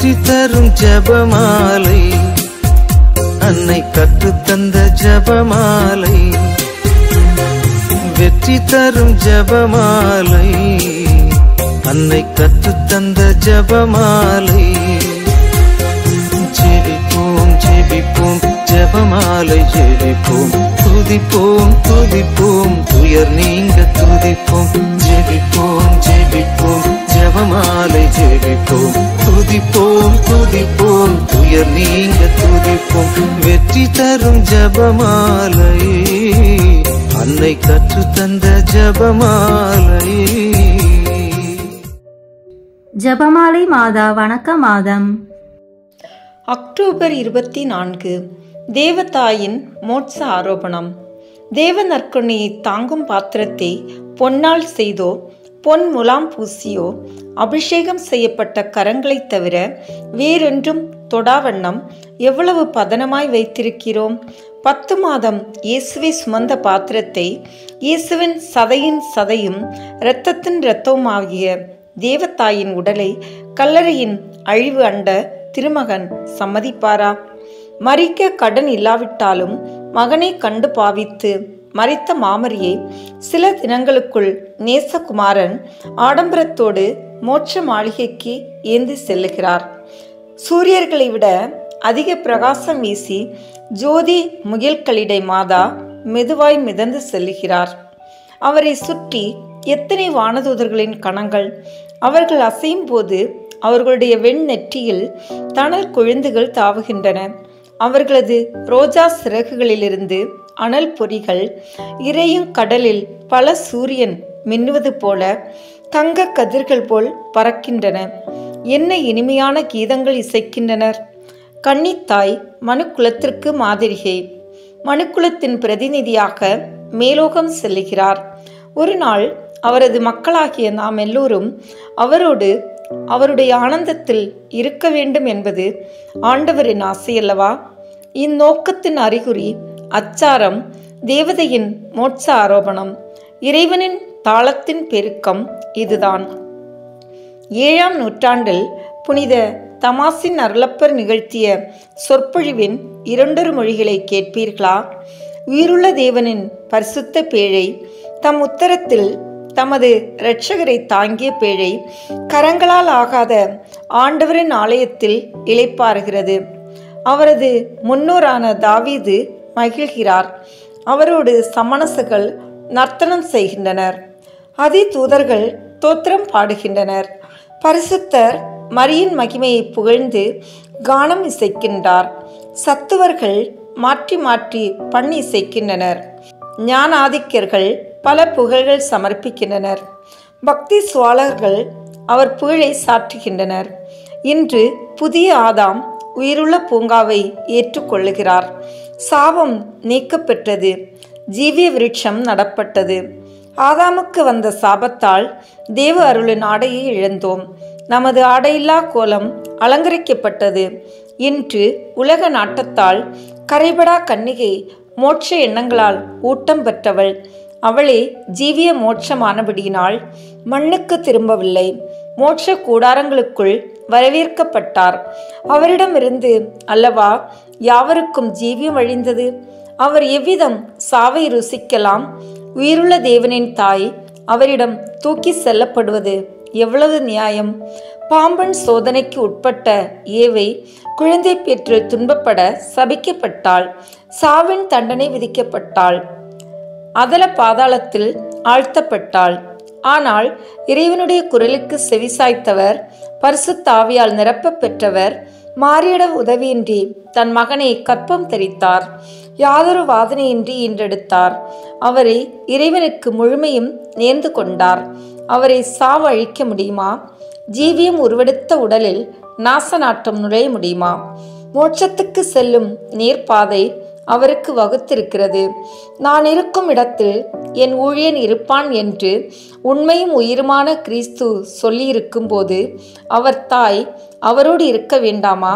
வெற்றி தரும் ஜெபமாலை, அன்னை கற்றுத்தந்த ஜெபமாலை. வெற்றி தரும் ஜெபமாலை, அன்னை கற்றுத்தந்த ஜெபமாலை. ஜெபிப்போம் ஜெபிப்போம் ஜெபமாலை ஜெபிப்போம், துதிப்போம் துதிப்போம் துயர் நீங்க துதிப்போம். ஜெபிப்போம் ஜெபிப்போம் ஜெபமாலை ஜெபிப்போம், துதிப்போம் துதிப்போம் துயர் நீங்க துதிப்போம். வெற்றி தரும் ஜெபமாலை, அன்னை கற்றுத்தந்த ஜெபமாலை. ஜெபமாலை மாதா வணக்க மாதம். அக்டோபர் 24 தேவதாயின் மோட்ச ஆரோபணம். தேவ நற்கருணையை தாங்கும் பாத்திரத்தை பொன்னால் செய்தோ பொன் முலாம் பூசியோ அபிஷேகம் செய்யப்பட்ட கரங்களை தவிர வேறொன்றும் தொடாவண்ணம் எவ்வளவு பதனமாய் வைத்திருக்கிறோம். 10 மாதம் இயேசுவை சுமந்த பாத்திரத்தை இயேசுவின் சதையின் சதையும் இரத்தத்தின் இரத்தவுமாகிய தேவதாயின் உடலை கல்லறையின் அழிவு அண்ட திருமகன் சம்மதிப்பாரா? மரிக்க கடன் இல்லாவிட்டாலும் மகனை கண்டு பாவித்து மரித்த மாமரியை சில தினங்களுக்குள் நேசகுமாரன் ஆடம்பரத்தோடு மோட்ச மாளிகைக்கு ஏந்தி செல்லுகிறார். சூரியர்களை விட அதிக பிரகாசம் வீசி ஜோதி முகில்களிடை மாதா மெதுவாய் மிதந்து செல்லுகிறார். அவரை சுற்றி எத்தனை வானதூதர்களின் கணங்கள்! அவர்கள் அசையும் போது அவர்களுடைய வெண்ணெற்றியில் தணல் கொழுந்துகள் தாவுகின்றன. அவர்களது ரோஜா சிறகுகளிலிருந்து அனல் பொறிகள் இறையும் கடலில் பல சூரியன் மின்னுவது போல தங்க கதிர்கள் போல் பறக்கின்றன. என்ன இனிமையான கீதங்கள் இசைக்கின்றனர்! கன்னித்தாய் மனுக்குலத்திற்கு மாதிரிகை. மனுக்குலத்தின் பிரதிநிதியாக மேலோகம் செல்லுகிறார். ஒரு நாள் அவரது மக்களாகிய நாம் எல்லோரும் அவரோடு அவருடைய ஆனந்தத்தில் இருக்க வேண்டும் என்பது ஆண்டவரின் ஆசையல்லவா? இந்நோக்கத்தின் அறிகுறி அச்சாரம் தேவதையின் மோட்ச ஆரோபணம். இறைவனின் தாளத்தின் பெருக்கம் இதுதான். 7ஆம் நூற்றாண்டில் புனித தமாசின் அருளப்பர் நிகழ்த்திய சொற்பொழிவின் 2 மொழிகளை கேட்பீர்களா? உயிருள்ள தேவனின் பரிசுத்த பேழை தம் உத்தரத்தில் தமது இரட்சகரை தாங்கிய பேழை கரங்களால் ஆகாத ஆண்டவரின் ஆலயத்தில் இளைப்பாறுகிறது. அவரது முன்னோரான தாவீது மகிழ்கிறார். அவரோடு சமணசுகள் நர்த்தனம் செய்கின்றனர். அதி தூதர்கள் தோத்திரம் பாடுகின்றனர். பரிசுத்தர் மரியின் மகிமையை புகழ்ந்து கானம் இசைக்கின்றார். சத்துவர்கள் மாற்றி மாற்றி பண்ணி இசைக்கின்றனர். ஞானாதிக்கர்கள் பல புகழ்கள் சமர்ப்பிக்கின்றனர். பக்தி சுவாலர்கள் அவர் புகழை சாற்றுகின்றனர். இன்று புதிய ஆதாம் உயிருள்ள பூங்காவை ஏற்றுக்கொள்ளுகிறார். சாபம் நீக்கப்பெற்றது. ஜீவிய விருட்சம் நடப்பட்டது. ஆதாமுக்கு வந்த சாபத்தால் தேவ அருளின் ஆடையை இழந்தோம். நமது ஆடையில்லா கோலம் அலங்கரிக்கப்பட்டது. இன்று உலக நாட்டத்தால் கரைபடா கன்னிகை மோட்ச எண்ணங்களால் ஊட்டம் பெற்றவள். அவளே ஜீவிய மோட்சமானபடியினால் மண்ணுக்கு திரும்பவில்லை, மோட்ச கூடாரங்களுக்குள் வரவேற்கப்பட்டார். அவரிடமிருந்து அல்லவா யாவருக்கும் ஜீவியம் அழிந்தது. அவர் எவ்விதம் சாவை ருசிக்கலாம்? உயிருள்ள தேவனின் தாய் அவரிடம் தூக்கி செல்லப்படுவது எவ்வளவு நியாயம்! பாம்பன் சோதனைக்கு உட்பட்ட ஏவை குழந்தை பெற்று துன்பப்பட சபிக்கப்பட்டாள். சாவின் தண்டனை விதிக்கப்பட்டாள். அதல பாதாளத்தில் ஆழ்த்தப்பட்டாள். ஆனால் இறைவனுடைய குரலுக்கு செவிசாய்த்தவர், பரிசுத்த ஆவியால் நிரப்ப பெற்றவர், மாறியிட உதவியின்றி தன் மகனை கற்பம் தரித்தார். யாதொரு வாதனையின்றி ஈன்றெடுத்தார். அவரை இறைவனுக்கு முழுமையும் நேர்ந்து கொண்டார். அவரை சாவு அழிக்க முடியுமா? ஜீவியம் உருவெடுத்த உடலில் நாச நாட்டம் நுழைய முடியுமா? மோட்சத்துக்கு செல்லும் நேர்பாதை அவருக்கு வகுத்திருக்கிறது. நான் இருக்கும் இடத்தில் என் ஊழியன் இருப்பான் என்று உண்மையும் உயிருமான கிறிஸ்து சொல்லியிருக்கும் போது அவர் தாய் அவரோடு இருக்க வேண்டாமா?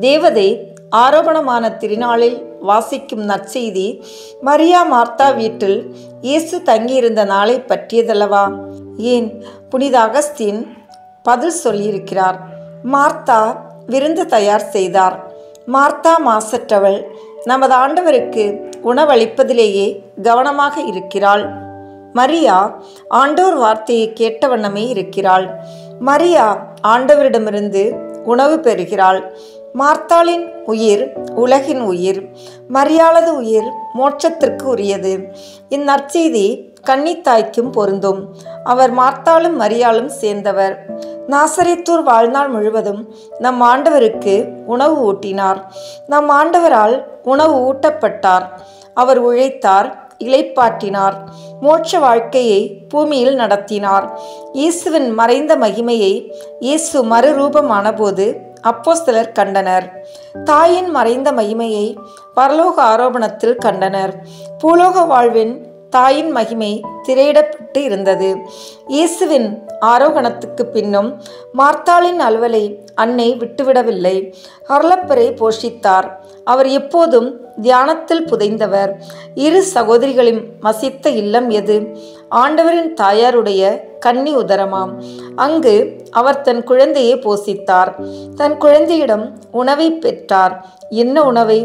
தேவதை ஆரோபணமான திருநாளில் வாசிக்கும் நற்செய்தி மரியா மார்த்தா வீட்டில் இயேசு தங்கியிருந்த நாளை பற்றியதல்லவா? ஏன் புனித அகஸ்தீன் பதில் சொல்லியிருக்கிறார். மார்த்தா விருந்து தயார் செய்தார். மார்த்தா மாசற்றவள், நமது ஆண்டவருக்கு உணவளிப்பதிலேயே கவனமாக இருக்கிறாள். மரியா ஆண்டோர் வார்த்தையை கேட்ட வண்ணமே இருக்கிறாள். மரியா ஆண்டவரிடமிருந்து உணவு பெறுகிறாள். மார்த்தாளின் உயிர் உலகின் உயிர், மரியாளது உயிர் மோட்சத்திற்கு உரியது. இந்நற்செய்தி கன்னித்தாய்க்கும் பொருந்தும். அவர் மார்த்தாளும் மரியாளும் சேர்ந்தவர். நாசரேத்தூர் வாழ்நாள் முழுவதும் நம் ஆண்டவருக்கு உணவு ஊட்டினார். நம் ஆண்டவரால் உணவு ஊட்டப்பட்டார். அவர் உழைத்தார், இளைப்பாற்றினார், மோட்ச வாழ்க்கையை பூமியில் நடத்தினார். இயேசுவின் மறைந்த மகிமையை இயேசு மறுரூபமான போது அப்போஸ்தலர் கண்டனர். தாயின் மறைந்த மகிமையை பரலோக ஆரோபணத்தில் கண்டனர். பூலோக வாழ்வின் தாயின் மகிமை திரையிடப்பட்டு இருந்தது. இயேசுவின் ஆரோகணத்துக்கு பின்னும் மார்த்தாளின் அலுவலை அன்னை விட்டுவிடவில்லை. அருளப்பரை போஷித்தார். அவர் எப்போதும் தியானத்தில் புதைந்தவர். இரு சகோதரிகளும் வசித்த இல்லம் எது? ஆண்டவரின் தாயாருடைய கன்னி உதரமாம். அங்கு அவர் தன் குழந்தையை போஷித்தார். தன் குழந்தையிடம் உணவை பெற்றார். என்ன உணவை?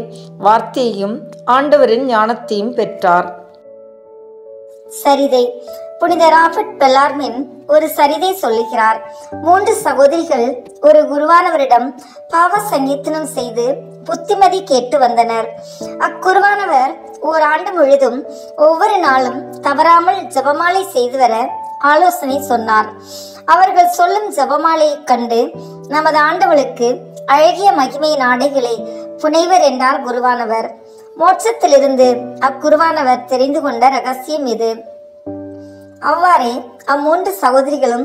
வார்த்தையையும் ஆண்டவரின் ஞானத்தையும் பெற்றார். சரிதை. புனித ராபர்ட் பெல்லார்மின் ஒரு சரிதை சொல்லுகிறார். 3 சகோதரிகள் ஒரு குருவானவரிடம் பாவ சங்கீர்த்தனம் செய்து புத்திமதி கேட்டு வந்தனர். அக்குருவானவர் ஓராண்டு முழுதும் ஒவ்வொரு நாளும் தவறாமல் ஜபமாலை செய்து வர ஆலோசனை சொன்னார். அவர்கள் சொல்லும் ஜபமாலையை கண்டு நமது ஆண்டவளுக்கு அழகிய மகிமை நாடைகளை புனைவர் என்றார் குருவானவர். மோட்சத்திலிருந்து அக்குருவானவர் தெரிந்து கொண்ட ரகசியம் இது. அவ்வாறே அம்மூன்று சகோதரிகளும்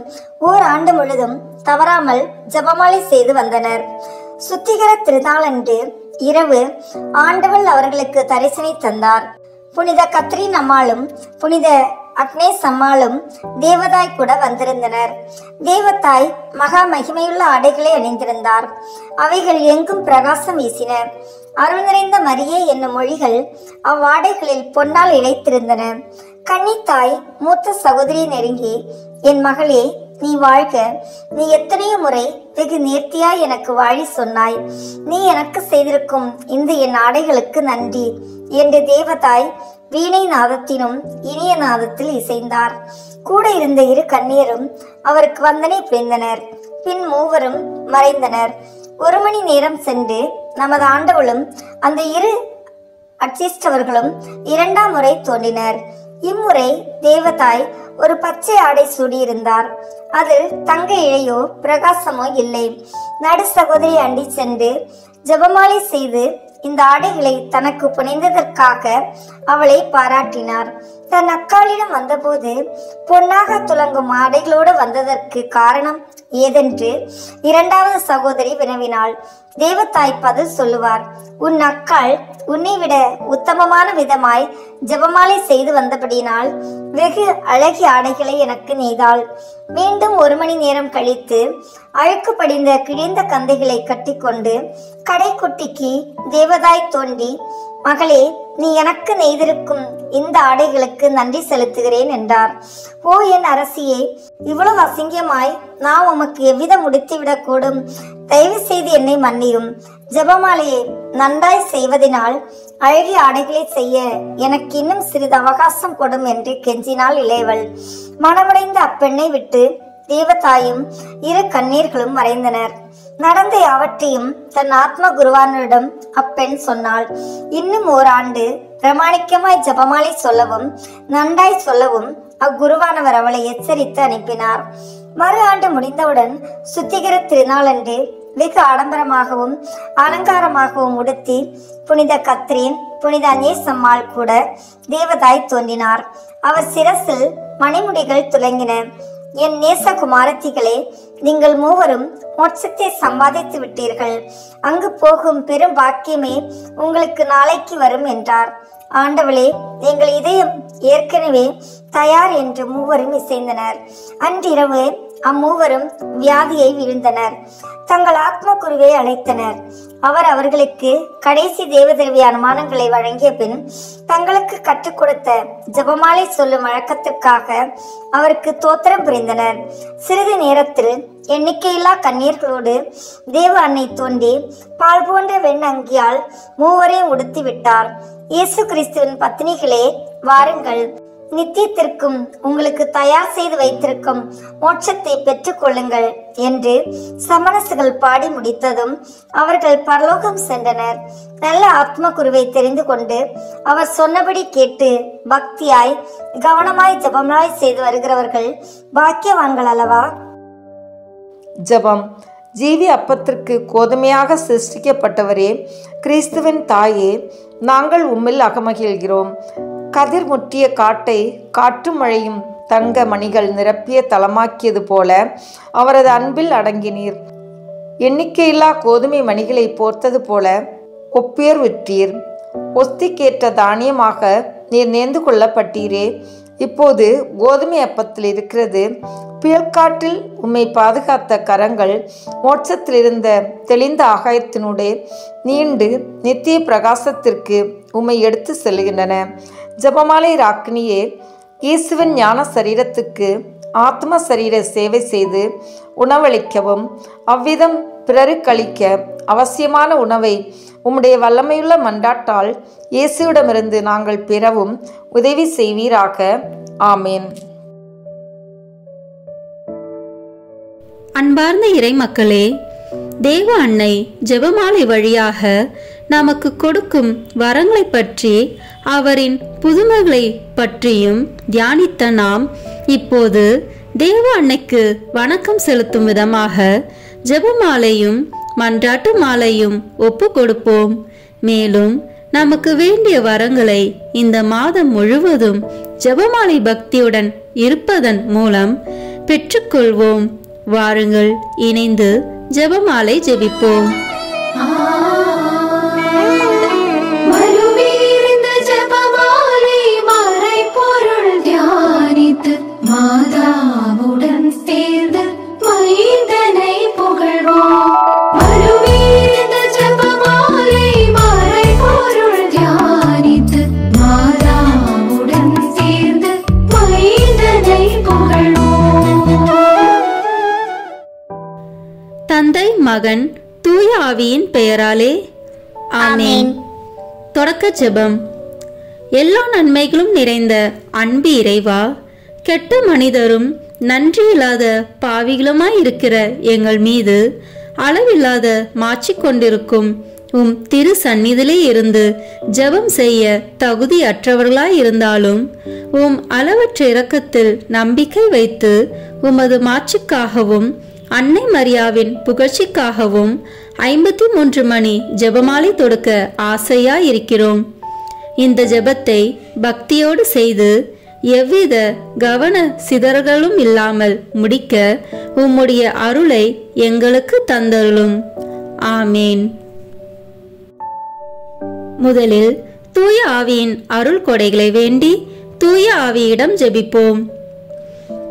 ஓராண்டு முழுதும் தவறாமல் ஜபமாலை செய்து வந்தனர். சுத்திகர திருநாளன்று இரவு ஆண்டவள் அவர்களுக்கு தரிசனை தந்தார். புனித கத்ரீன் அம்மாளும் புனித அக்னேஸ் அம்மாளும் தேவதாய் கூட வந்திருந்தனர். தேவதாய் மகா மகிமையுள்ள ஆடைகளை அணிந்திருந்தார். அவைகள் எங்கும் பிரகாசம் வீசின. அருள் நிறைந்த மரியே என்னும் மொழிகள் அவ்வாடைகளில் பொன்னால் இழைத்திருந்தன. கன்னித்தாய் மூத்த சகோதரியை நெருங்கி, என் மகளே, நீ வாழ்க. நீ எத்தனையோ முறை வெகு நேர்த்தியாய் எனக்கு வாழி சொன்னாய். நீ எனக்கு செய்திருக்கும் இந்த என் ஆடைகளுக்கு நன்றி என்று தேவதாய் வீணை நாதத்தினும் இனிய நாதத்தில் இசைந்தார். கூட இருந்த 2 கன்னியரும் அவருக்கு வந்தனை புரிந்தனர். பின் மூவரும் மறைந்தனர். 1 மணி நேரம் சென்று நமது ஆண்டவளும் அந்த 2 அச்சிஷ்டவர்களும் 2ஆம் முறை தோன்றினர். இம்முறை தேவதாய் ஒரு பச்சை ஆடை சூடியிருந்தார். அதில் தங்க இழையோ பிரகாசமோ இல்லை. நடு சகோதரி அண்டி சென்று ஜபமாலை செய்து இந்த ஆடைகளை தனக்கு புனைந்ததற்காக அவளை பாராட்டினார். தன் அக்காளிடம் வந்தபோது பொன்னாக துலங்கும் ஆடைகளோடு வந்ததற்கு காரணம் ஏதென்று 2வது சகோதரி வினவினாள். தேவதாய் பதில் சொல்லுவார். உன் அக்காள் உன்னை விட உத்தமமான விதமாய் ஜபமாலை செய்து வந்தபடியினால் வெகு அழகிய ஆடைகளை எனக்கு நெய்தாள். மீண்டும் 1 மணி நேரம் கழித்து அழுக்கு படிந்த கிழிந்த கந்தைகளை கட்டிக்கொண்டு கடைக்குட்டிக்கு தேவதாய் தோன்றி, மகளே, நீ எனக்கு நெய்திருக்கும் இந்த ஆடைகளுக்கு நன்றி செலுத்துகிறேன் என்றார். ஓ என் அரசியே, இவ்வளவு அசிங்கமாய் நான் உமக்கு எவ்விதம் முடித்துவிடக்கூடும்? தயவு செய்து என்னை மன்னியும். ஜபமாலையை நன்றாய் செய்வதனால் அழகிய ஆடைகளை செய்ய எனக்கு இன்னும் சிறிது அவகாசம் கொடும் என்று கெஞ்சினாள் இளையவள். மனமடைந்த அப்பெண்ணை விட்டு தேவதாயும் 2 கண்ணீர்களும் மறைந்தனர். நடந்த யாவற்றையும் தன் ஆத்ம குருவானரிடம் அப்பெண் சொன்னாள். இன்னும் ஓராண்டு பிரமாணிக்கமாய் ஜபமாலை சொல்லவும் நன்றாய் சொல்லவும் அக்குருவானவர் அவளை எச்சரித்து அனுப்பினார். மறு ஆண்டு முடிந்தவுடன் சுத்திகர திருநாளன்று வெகு ஆடம்பரமாகவும் அலங்காரமாகவும் உடுத்தி புனித கத்ரீன், புனித அக்னேஸ் அம்மாள் கூட தேவதாய் தோன்றினார். அவர் சிரசில் மணிமுடிகள் துலங்கின. என் நேச குமாரத்திகளே, நீங்கள் மூவரும் மோட்சத்தை சம்பாதித்து விட்டீர்கள். அங்கு போகும் பெரும் பாக்கியமே உங்களுக்கு நாளைக்கு வரும் என்றார். ஆண்டவளே, எங்கள் இதயம் ஏற்கனவே தயார் என்று மூவரும் இசைந்தனர். அன்றிரவு அம்மூவரும் வியாதியை விழுந்தனர். தங்கள் ஆத்ம குருவை அழைத்தனர். அவர் அவர்களுக்கு கடைசி தேவதேவி அனுமானங்களை வழங்கிய பின் தங்களுக்கு கற்றுக் கொடுத்த ஜபமாலை சொல்லும் வழக்கத்திற்காக அவருக்கு தோத்திரம் புரிந்தனர். சிறிது நேரத்தில் எண்ணிக்கையில்லா கண்ணீர்களோடு தேவ அன்னை தோன்றி பால் போன்ற வெண் அங்கியால் மூவரையும் உடுத்தி விட்டார். இயேசு கிறிஸ்துவின் பத்தினிகளே, வாருங்கள், நித்தியத்திற்கும் உங்களுக்கு தயார் செய்து வைத்திருக்கும் மோட்சத்தை பெற்றுக் கொள்ளுங்கள் என்று சமணசுகள் பாடி முடித்ததும் அவர்கள் பரலோகம் சென்றனர். நல்ல ஆத்ம குருவை தெரிந்து கொண்டு அவர் சொன்னபடி கேட்டு பக்தியாய் கவனமாய் ஜபமாய் செய்து வருகிறவர்கள் பாக்கியவான்கள் அல்லவா? ஜபம். ஜீவி அப்பத்திற்கு கோதுமையாக சிருஷ்டிக்கப்பட்டவரே, கிறிஸ்துவின் தாயே, நாங்கள் உம்மில் அகமகிழ்கிறோம். கதிர் முற்றிய காட்டை காற்றும் மழையும் தங்க மணிகள் நிரப்பிய தலமாக்கியது போல அவரது அன்பில் அடங்கினீர். எண்ணிக்கையில்லா கோதுமை மணிகளை போர்த்தது போல ஒப்பேர் விற்றீர். ஒஸ்திக்கேற்ற தானியமாக நீர் நேர்ந்து கொள்ளப்பட்டீரே. இப்போது கோதுமை அப்பத்தில் இருக்கிறது. புயற்காற்றில் உம்மை பாதுகாத்த கரங்கள் மோட்சத்தில் இருந்த தெளிந்த ஆகாயத்தினுடைய நீண்டு நித்திய பிரகாசத்திற்கு உம்மை எடுத்து செல்கின்றன. ஜபமாலை ராக்கினியே, இயேசுவின் ஞான சரீரத்துக்கு ஆத்ம சரீர சேவை செய்து உணவளிக்கவும் அவ்விதம் பிறருக்களிக்க அவசியமான உணவை உம்முடைய வல்லமையுள்ள மன்றாட்டால் இயேசுவிடமிருந்து நாங்கள் பெறவும் உதவி செய்வீராக. ஆமேன். அன்பார்ந்த இறை மக்களே, தேவ அன்னை ஜெபமாலை வழியாக நமக்கு கொடுக்கும் வரங்களை பற்றி அவரின் புதுமைகளை பற்றியும் தியானித்த நாம் இப்போது தேவ அன்னைக்கு வணக்கம் செலுத்தும் விதமாக ஜெபமாலையும் மன்றாட்டு மாலையும் ஒப்பு கொடுப்போம். மேலும் நமக்கு வேண்டிய வரங்களை இந்த மாதம் முழுவதும் ஜெபமாலை பக்தியுடன் இருப்பதன் மூலம் பெற்றுக்கொள்வோம். வாருங்கள், இணைந்து ஜெபமாலை ஜெபிப்போம். மாதாவுடன் சேர்ந்து மைந்தனை புகழ்வோம். ஜெபமாலை மறை பொருள் தியானித்து மாதாவுடன் சேர்ந்து மைந்தனை புகழ்வோம். தந்தை, மகன், தூய ஆவியின் பெயராலே ஆமேன். தொடக்க ஜெபம். எல்லா நன்மைகளும் நிறைந்த அன்பு இறைவா, கெட்ட மனிதரும் நன்றியில்லாத பாவிகளுமாய் இருக்கிற எங்கள் மீது அளவில்லாத மாற்றிக் கொண்டிருக்கும் உம் திரு சந்நிதியிலே இருந்து ஜெபம் செய்ய தகுதியற்றவர்களாய் இருந்தாலும் உம் அளவற்ற இரக்கத்தில் நம்பிக்கை வைத்து உமது மாட்சிக்காகவும் அன்னை மரியாவின் புகழ்ச்சிக்காகவும் 53 மணி ஜெபமாலை தொடுக்க ஆசையாய் இருக்கிறோம். இந்த ஜெபத்தை பக்தியோடு செய்து எவ்வித கவன சிதறல்களும் இல்லாமல் முடிக்க உம்முடைய அருளை எங்களுக்கு தந்தருளும். ஆமேன். முதலில் தூய ஆவியின் அருள் கொடைகளை வேண்டி தூய ஆவியிடம் ஜெபிப்போம்.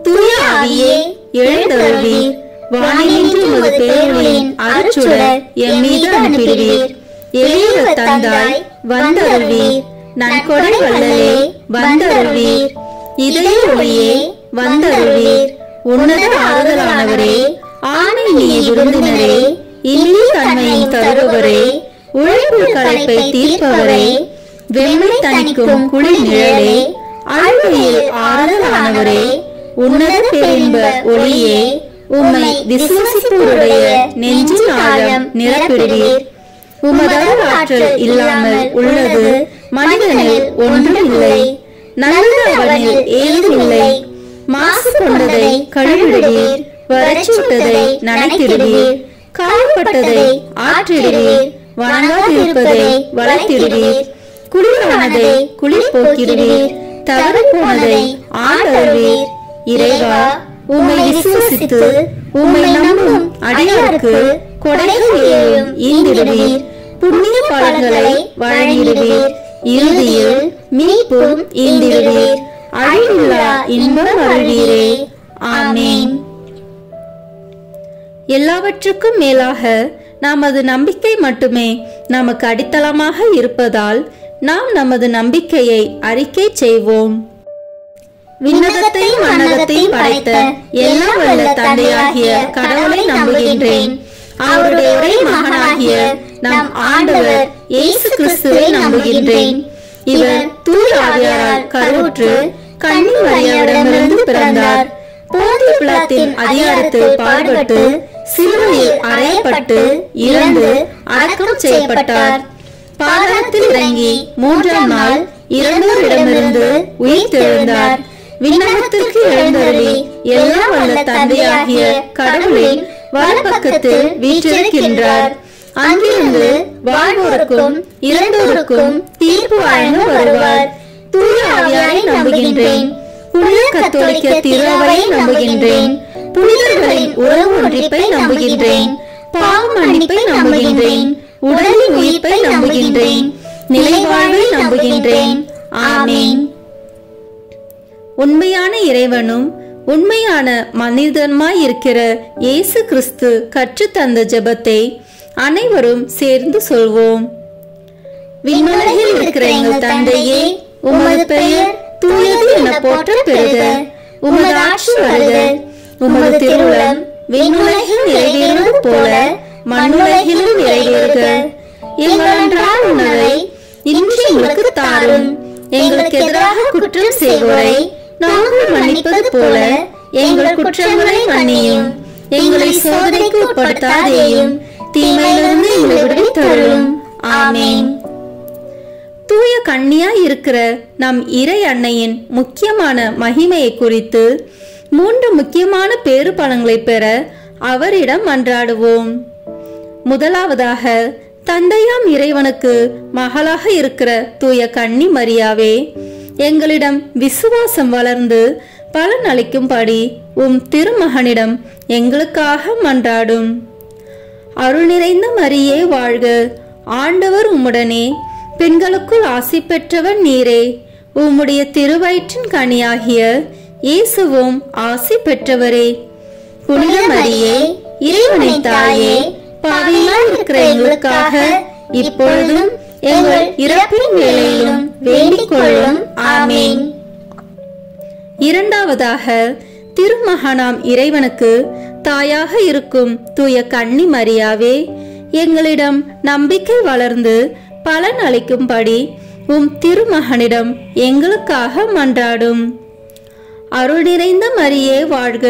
தூய ஆவியே, எழுந்தருள்வீர். வானிலிருந்து உமது பேரொளியின் அருட்சுடர் எம் மீது அனுப்பிடுவீர். எளியவர் தந்தாய், வந்தருள்வீர். நன்கொடை வள்ளலே, வந்தருள்வீர். இதய ஒளியே, வந்தருள்வீர். உன்னத ஆறுதலானவரே, ஆணை நீ விருந்தினரே, இல்லி தன்மையும் தருபவரே, உழைப்பு களைப்பை தீர்ப்பவரே, வெம்மை தணிக்கும் குளிர் நிழலே, அழுகையில் ஆறுதலானவரே, உன்னத பேரின்ப ஒளியே, உம்மை விசுவாசிப்போருடைய நெஞ்சின் ஆழம் நிரப்பிடுவீர். உமது ஆற்றல் இல்லாமல் உள்ளது மனிதனில் ஒன்றும் இல்லை. நல்லது அவனில் ஏதும் இல்லை. மாசு கொண்டதை கழுவிடுவீர். வறட்சிட்டதை நனைத்திடுவீர். காயப்பட்டதை ஆற்றிடுவீர். வணங்காதிருப்பதை வளர்த்திடுவீர். குளிரானதை குளிர் போக்கிடுவீர். தவறு போனதை ஆண்டருள்வீர். இறைவா, உம்மை விசுவசித்து உம்மை நம்பும் அடியாருக்கு கொடைகளையும் ஈந்திடுவீர். புண்ணிய பலன்களை வழங்கிடுவீர். இறுதியில் மீட்பும் ஈந்திடுவீர். அழிவில்லா இன்பம் அருள்வீரே. ஆமேன். எல்லாவற்றுக்கும் மேலாக நமது நம்பிக்கை மட்டுமே நமக்கு அடித்தளமாக இருப்பதால் நாம் நமது நம்பிக்கையை அறிக்கை செய்வோம். விண்ணகத்தையும் மண்ணகத்தையும் படைத்த எல்லாம் வல்ல தந்தையாகிய கடவுளை நம்புகின்றேன். அவருடைய ஒரே மகனாகிய நம் ஆண்டவர் இயேசு கிறிஸ்துவை நம்புகின்றேன். இவர் தூய ஆவியாரால் கருவுற்று கன்னி மரியாவிடமிருந்து பிறந்தார். போந்திய பிலாத்தின் அதிகாரத்தில் பாடுபட்டு சிலுவையில் அறையப்பட்டு இறந்து அடக்கம் செய்யப்பட்டார். பாதாளத்தில் இறங்கி 3ஆம் நாள் இறந்தோரிடமிருந்து உயிர் தெழுந்தார். விண்ணகத்திற்கு எழுந்தருளி எல்லாம் வல்ல தந்தையாகிய கடவுளின் வலப்பக்கத்தில் வீற்றிருக்கின்றார். அங்கிருந்து வாழ்வோருக்கும் இறந்தோருக்கும் தீர்ப்பு வழங்க வருவார். தூய ஆவியாரை நம்புகின்றேன். புனித கத்தோலிக்க திருவையை நம்புகின்றேன். புனிதர்களின் உறவு ஒன்றிப்பை நம்புகின்றேன். பாவ மன்னிப்பை நம்புகின்றேன். உடலின் உயிர்ப்பை நம்புகின்றேன். நிலைவாழ்வை நம்புகின்றேன். ஆமேன். உண்மையான இறைவனும் உண்மையான மனிதனுமாய் இருக்கிற இயேசு கிறிஸ்து கற்றுத்தந்த ஜெபத்தை அனைவரும் சேர்ந்து சொல்வோம். விண்ணுலகில் இருக்கிற எங்கள் தந்தையே, உமது பெயர் தூயது என போற்ற பெறுக. உமது ஆட்சி வருக. உமது திருவுளம் விண்ணுலகில் நிறைவேறுவது போல மண்ணுலகிலும் நிறைவேறுக. எங்கள் அன்றாட உணவை இன்று எங்களுக்கு தாரும். எங்களுக்கு எதிராக குற்றம் செய்வோரை நாங்கள் மன்னிப்பது போல எங்கள் குற்றங்களை மன்னியும். எங்களை சோதனைக்கு உட்படுத்தாதேயும், தீமையிலிருந்து எங்களை விடுவித்தருளும். ஆமேன். தூய கன்னியாய் இருக்கிற நம் இறை அன்னையின் முக்கியமான மகிமையை குறித்து 3 முக்கியமான பேறு பலன்களை பெற அவரிடம் மன்றாடுவோம். முதலாவதாக, தந்தையாம் இறைவனுக்கு மகளாக இருக்கிற தூய கன்னி மரியாவே, எங்களிடம் விசுவாசம் வளர்ந்து பலன் அளிக்கும்படி திருமகனிடம் எங்களுக்காக மன்றாடும். அருள் நிறைந்த மரியே வாழ்க. ஆண்டவர் உம்முடனே, பெண்களுக்குள் ஆசி பெற்றவர் நீரே. உம்முடைய திருவயிற்றின் கனியாகிய இயேசுவும் ஆசி பெற்றவரே. புனித மரியே, இறைவனின் தாயே, பாவிகளாய் இருக்கிற எங்களுக்காக இப்பொழுதும் எங்கள் இறப்பின் வேளையிலும் வேண்டிக் கொள்ளும். ஆமேன். இரண்டாவதாக, திருமகனாம் இறைவனுக்கு தாயாக இருக்கும் தூய கன்னி மரியாவே, எங்களிடம் நம்பிக்கை வளர்ந்து பலன் அளிக்கும்படி திருமகனிடம் எங்களுக்காக மன்றாடும். அருள் நிறைந்த மரியே வாழ்க.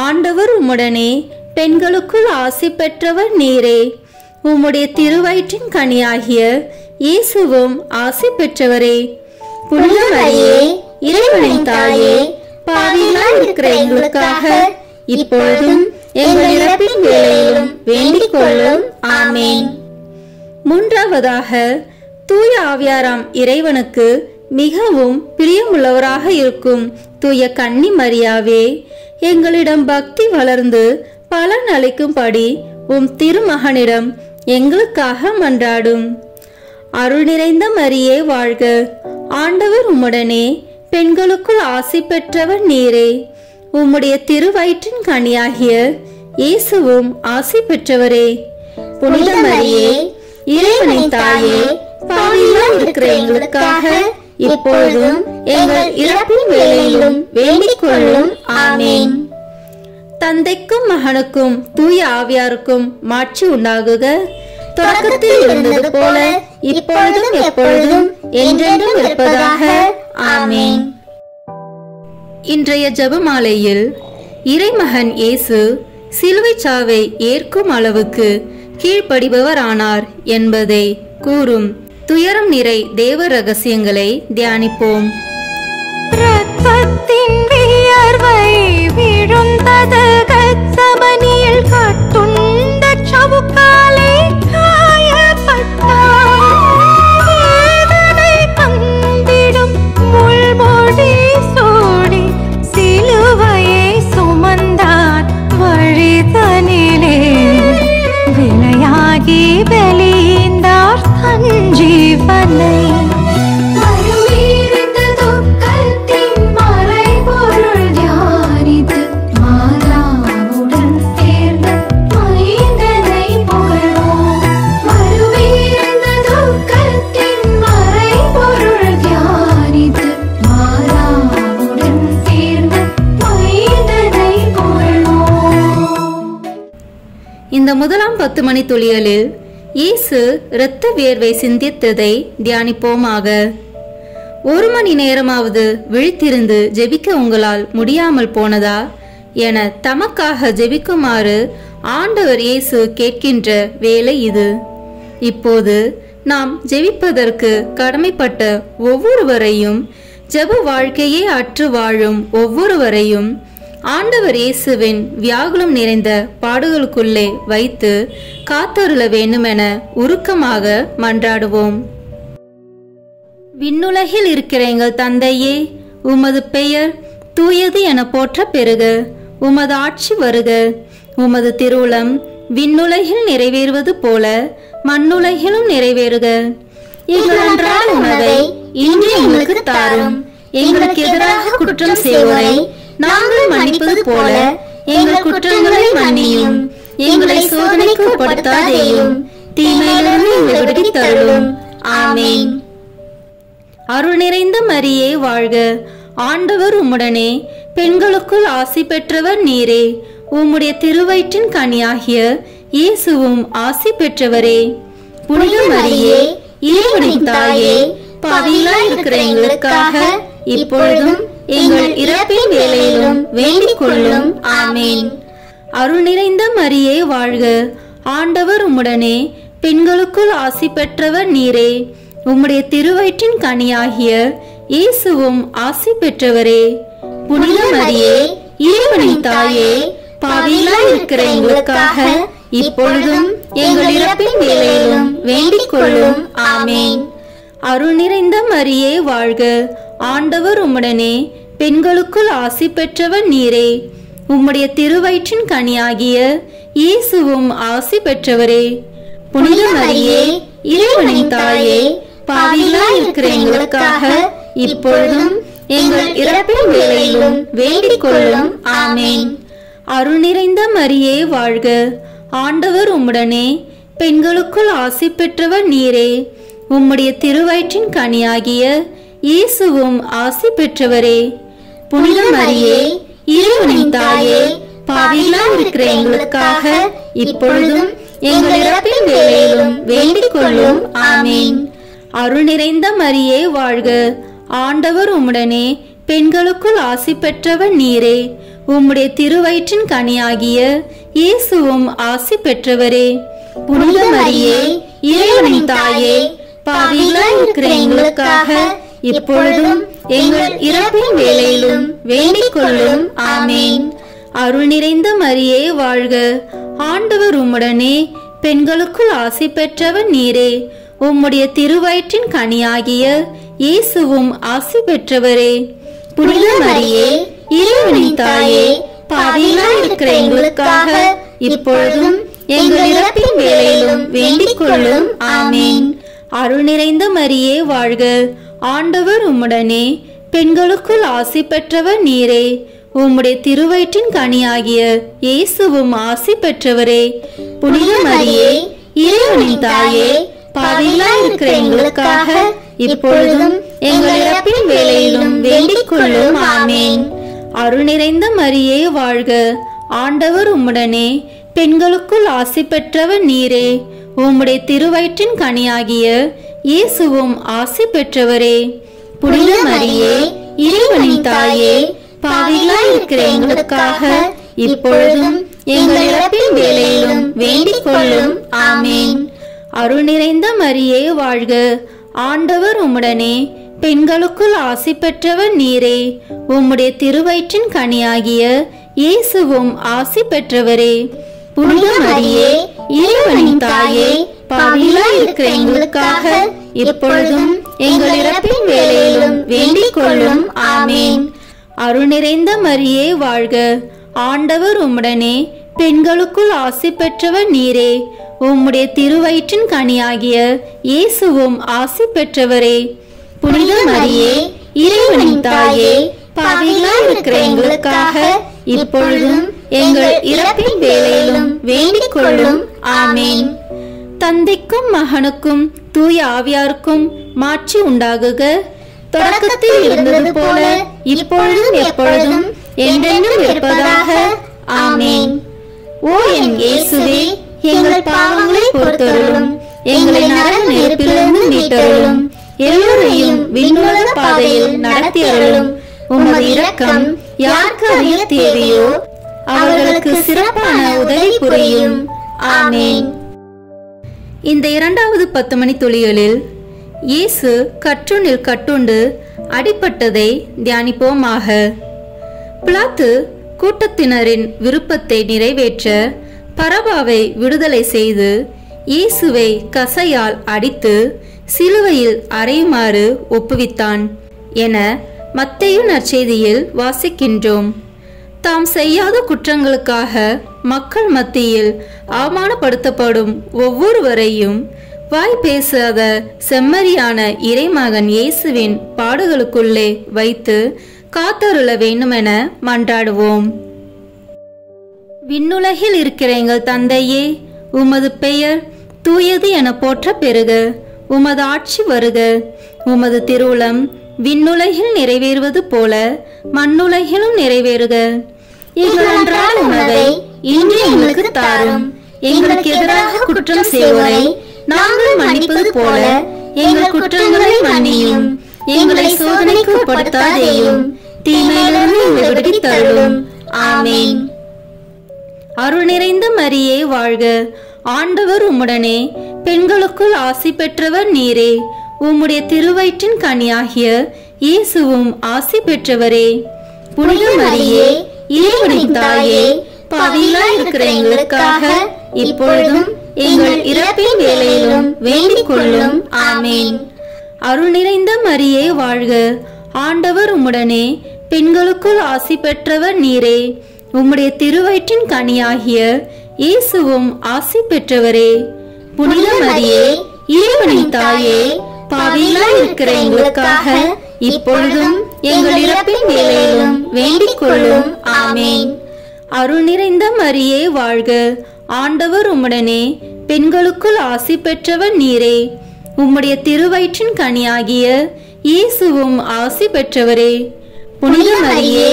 ஆண்டவர் உம்முடனே, பெண்களுக்குள் ஆசி பெற்றவர் நீரே. உம்முடைய திருவயிற்றின் கனியாகிய இயேசுவும் ஆசி பெற்றவரே. புனித மரியே, இறைவனின் தாயே, பாவிகளாய் இருக்கிற எங்களுக்காக இப்பொழுதும் எங்கள் இறப்பின் வேளையிலும் வேண்டிக் கொள்ளும். ஆமேன். மூன்றாவதாக, தூய ஆவியாராம் இறைவனுக்கு மிகவும் பிரியமுள்ளவராக இருக்கும் தூய கன்னி மரியாவே, எங்களிடம் பக்தி வளர்ந்து பலன் அளிக்கும்படி திருமகனிடம் எங்களுக்காக மன்றாடும். அருள் நிறைந்த மரியே வாழ்க. ஆண்டவர் உம்முடனே, பெண்களுக்குள் ஆசி பெற்றவர் நீரே. உம்முடைய திருவயிற்றின் கனியாகிய இயேசுவும் ஆசி பெற்றவரே. புனித மரியே, இறைவனின் தாயே, பாவிகளாய் இருக்கிற எங்களுக்காக இப்பொழுதும் எங்கள் இறப்பின் வேளையிலும் வேண்டிக் கொள்ளும். ஆமேன். தந்தைக்கும் மகனுக்கும் தூய ஆவியாருக்கும் மாட்சி உண்டாகுக. தொடக்கத்தில் இருந்தது போல இப்பொழுதும் எப்பொழுதும் என்றென்றும் இருப்பதாக. ஆமேன். இன்றைய ஜெபமாலையில் இறைமகன் இயேசு சிலுவை சாவை ஏற்கும் அளவுக்கு கீழ்ப்படிபவரானார் என்பதை கூறும் துயரம் நிறை தேவ ரகசியங்களை தியானிப்போம். இரத்தத்தின் வியர்வை விழுந்தது கத்சமனியில், கட்டுண்ட சவுக்காலே காயப்பட்டார். வேதனை தந்திடும் முள்மொழி சூடி சிலுவையை சுமந்தார். வழிதனிலே விலையாகி வெளியேந்தார் தன் ஜீவனை. மாதாவுடன் சேர்ந்து மைந்தனை புகழ்வோம். முதலாம் 10 மணி துளிகளில் இயேசு இரத்த வியர்வை சிந்தித்ததை தியானிப்போமாக. 1 மணி நேரமாவது விழித்திருந்து ஜெபிக்க உங்களால் முடியாமல் போனதா என தமக்காக ஜெபிக்குமாறு ஆண்டவர் இயேசு கேட்கின்ற வேளை இது. இப்போது நாம் ஜெபிப்பதற்கு கடமைப்பட்ட ஒவ்வொருவரையும், ஜெப வாழ்க்கையே அற்று வாழும் ஒவ்வொருவரையும் ஆண்டவர் இயேசுவின் வியாகுலம் நிறைந்த பாடுகளுக்குள்ளே வைத்து காத்தருள வேண்டுமென உருக்கமாக மன்றாடுவோம். விண்ணுலகில் இருக்கிற எங்கள் தந்தையே, உமது பெயர் தூயது என போற்ற பெறுக. உமது ஆட்சி வருக. உமது திருவுளம் விண்ணுலகில் நிறைவேறுவது போல மண்ணுலகிலும் நிறைவேறுக. எங்கள் அன்றாட உணவை இன்று எங்களுக்கு தாரும். எங்களுக்கு எதிராக குற்றம் செய்வோரை நாங்கள் மன்னிப்பது போல எங்கள் குற்றங்களை மன்னியும். எங்களை சோதனைக்கு உட்படுத்தாதேயும், தீமையிலிருந்து எங்களை விடுவித்தருளும். ஆமென். அருள் நிறைந்த மரியே வாழ்க. ஆண்டவர் உம்முடனே, பெண்களுக்குள் ஆசி பெற்றவர் நீரே. உம்முடைய திருவயிற்றின் கனியாகிய இயேசுவும் ஆசி பெற்றவரே. புனித மரியே, இறைவனின் தாயே, பாவிகளாய் இருக்கிற எங்களுக்காக இப்பொழுதும் எங்கள் இறப்பின் வேளையிலும் வேண்டிக் கொள்ளும். ஆமென். அருள் நிறைந்த மரியே வாழ்க. ஆண்டவர் உம்முடனே, பெண்களுக்குள் ஆசி பெற்றவர் நீரே. உம்முடைய திருவயிற்றின் கனியாகிய இயேசுவும் ஆசி பெற்றவரே. புனித மரியே, இறைவனின் தாயே, பாவிகளாய் இருக்கிற எங்களுக்காக இப்பொழுதும் எங்கள் இறப்பின் வேளையிலும் வேண்டிக் கொள்ளும். ஆமென். அருள் நிறைந்த மரியே வாழ்க. ஆண்டவர் உம்முடனே, பெண்களுக்குள் ஆசி பெற்றவர் நீரே. உம்முடைய திருவயிற்றின் கனியாகிய இயேசுவும் ஆசி பெற்றவரே. புனித மரியே, இறைவனின் தாயே, பாவிகளாய் இருக்கிற எங்களுக்காக இப்பொழுதும் எங்கள் இறப்பின் வேளையிலும் வேண்டிக் கொள்ளும். ஆமென். அருள் நிறைந்த மரியே வாழ்க. ஆண்டவர் உம்முடனே, பெண்களுக்குள் ஆசி பெற்றவர் நீரே. உம்முடைய திருவயிற்றின் கனியாகிய இயேசுவும் ஆசி பெற்றவரே. புனித மரியே, இறைவனின் தாயே, பாவிகளாய் இருக்கிற எங்களுக்காக இப்பொழுதும் எங்கள் இறப்பின் வேளையிலும் வேண்டிக் கொள்ளும். ஆமென். அருள் நிறைந்த மரியே வாழ்க. ஆண்டவர் உம்முடனே, பெண்களுக்குள் ஆசி பெற்றவர் நீரே. உம்முடைய திருவயிற்றின் கனியாகிய இயேசுவும் ஆசி பெற்றவரே. புனித மரியே, இறைவனின் தாயே, பாவிகளாய் இருக்கிற எங்களுக்காக இப்பொழுதும் எங்கள் இறப்பின் வேளையிலும் வேண்டிக் கொள்ளும். ஆமென். அருள் நிறைந்த மரியே வாழ்க. ஆண்டவர் உம்முடனே, பெண்களுக்குள் ஆசி பெற்றவர் நீரே. உம்முடைய திருவயிற்றின் கனியாகிய இயேசுவும் ஆசி பெற்றவரே. புனித மரியே, இறைவனின் தாயே, பாவிகளாய் இருக்கிற எங்களுக்காக இப்பொழுதும் எங்கள் இறப்பின் வேளையிலும் வேண்டிக் கொள்ளும். ஆமென். அருள் நிறைந்த மரியே வாழ்க. ஆண்டவர் உம்முடனே, பெண்களுக்குள் ஆசி பெற்றவர் நீரே. உம்முடைய திருவயிற்றின் கனியாகிய இயேசுவும் ஆசி பெற்றவரே. புனித மரியே, இறைவனின் தாயே, பாவிகளாய் இருக்கிற எங்களுக்காக இப்பொழுதும் எங்கள் இறப்பின் வேளையிலும் வேண்டிக் கொள்ளும். ஆமென். அருள் நிறைந்த மரியே வாழ்க. ஆண்டவர் உம்முடனே, பெண்களுக்குள் ஆசி பெற்றவர் நீரே. உம்முடைய திருவயிற்றின் கனியாகிய இயேசுவும் ஆசி பெற்றவரே. புனித மரியே, இறைவனின் தாயே, பாவிகளாய் இருக்கிற எங்களுக்காக இப்பொழுதும் எங்கள் இறப்பின் வேளையிலும் வேண்டிக் கொள்ளும். ஆமென். அருள் நிறைந்த மரியே வாழ்க. ஆண்டவர் உம்முடனே, பெண்களுக்குள் ஆசி பெற்றவர் நீரே. உம்முடைய திருவயிற்றின் கனியாகிய இயேசுவும் ஆசி பெற்றவரே. புனித மரியே, இறைவனின் தாயே, பாவிகளாய் இருக்கிற எங்களுக்காக இப்பொழுதும் எங்கள் இறப்பின் வேளையிலும் வேண்டிக் கொள்ளும். ஆமென். அருள் நிறைந்த மரியே வாழ்க. ஆண்டவர் உம்முடனே, பெண்களுக்குள் ஆசி பெற்றவர் நீரே. உம்முடைய திருவயிற்றின் கனியாகிய இயேசுவும் ஆசி பெற்றவரே. புனித மரியே, இறைவனின் தாயே, பாவிகளாய் இருக்கிற எங்களுக்காக இப்பொழுதும் எங்கள் இறப்பின் வேளையிலும் வேண்டிக் கொள்ளும். ஆமென். தந்தைக்கும் மகனுக்கும் தூய ஆவியாருக்கும் மாட்சி உண்டாகுக. தொடக்கத்தில் இருந்தது போல இப்பொழுதும் எப்பொழுதும் என்றென்றும் இருப்பதாக. ஆமென். ஓ என் இயேசுவே, எங்கள் பாவங்களை பொறுத்தருளும். எங்களை நரக நெருப்பிலிருந்து மீட்டருளும். எல்லோரையும் விண்ணுலக பாதையில் நடத்தி அருளும். உமது இரக்கம் யாருக்கு அதிக தேவையோ அவர்களுக்கு சிறப்பான உதவி புரியும். ஆமென். இந்த இரண்டாவது 10 மணி துளிகளில் இயேசு கற்றுண்டில் கட்டுண்டு அடிபட்டதை தியானிப்போமாக. பிலாத்து கூட்டத்தினரின் விருப்பத்தை நிறைவேற்ற பரபாவை விடுதலை செய்து இயேசுவை கசையால் அடித்து சிலுவையில் அறையுமாறு ஒப்புவித்தான் என மத்தேயு நற்செய்தியில் வாசிக்கின்றோம். தாம் செய்யாத குற்றங்களுக்காக மக்கள் மத்தியில் அவமானப்படுத்தப்படும் ஒவ்வொருவரையும் வாய் பேசாத செம்மறியான இறைமகன் இயேசுவின் பாடுகளுக்குள்ளே வைத்து காத்தருள வேண்டுமென மன்றாடுவோம். விண்ணுலகில் இருக்கிற எங்கள் தந்தையே, உமது பெயர் தூயது என போற்ற பெறுக. உமது ஆட்சி வருக. உமது திருவுளம் விண்ணுலகில் நிறைவேறுவது போல மண்ணுலகிலும் நிறைவேறுக. எங்கள் அன்றாட உணவை இன்று எங்களுக்கு தாரும். எங்களுக்கு எதிராக குற்றம் செய்வோரை நாங்கள் மன்னிப்பது போல எங்கள் குற்றங்களை மன்னியும். எங்களை சோதனைக்கு உட்படுத்தாதேயும், தீமையிலிருந்து எங்களை விடுவித்து அருளும். ஆமென். அருள் நிறைந்த மரியே வாழ்க. ஆண்டவர் உம்முடனே, பெண்களுக்குள் ஆசி பெற்றவர் நீரே. உம்முடைய திருவயிற்றின் கனியாகிய இயேசுவும் ஆசி பெற்றவரே. புனித மரியே, இறைவனின் தாயே, பாவிகளாய் இருக்கிற எங்களுக்காக இப்பொழுதும் எங்கள் இறப்பின் வேளையிலும் வேண்டிக் கொள்ளும். ஆமென். அருள் நிறைந்த மரியே வாழ்க. ஆண்டவர் உம்முடனே, பெண்களுக்குள் ஆசி பெற்றவர் நீரே. உம்முடைய திருவயிற்றின் கனியாகிய இயேசுவும் ஆசி பெற்றவரே. புனித மரியே, இறைவனின் தாயே, பாவிகளாய் இருக்கிற எங்களுக்காக இப்பொழுதும் எங்கள் இறப்பின் வேளையிலும் வேண்டிக் கொள்ளும். ஆமென். அருள் நிறைந்த மரியே வாழ்க. ஆண்டவர் உம்முடனே, பெண்களுக்குள் ஆசி பெற்றவர் நீரே. உம்முடைய திருவயிற்றின் கனியாகிய இயேசுவும் ஆசி பெற்றவரே. புனித மரியே,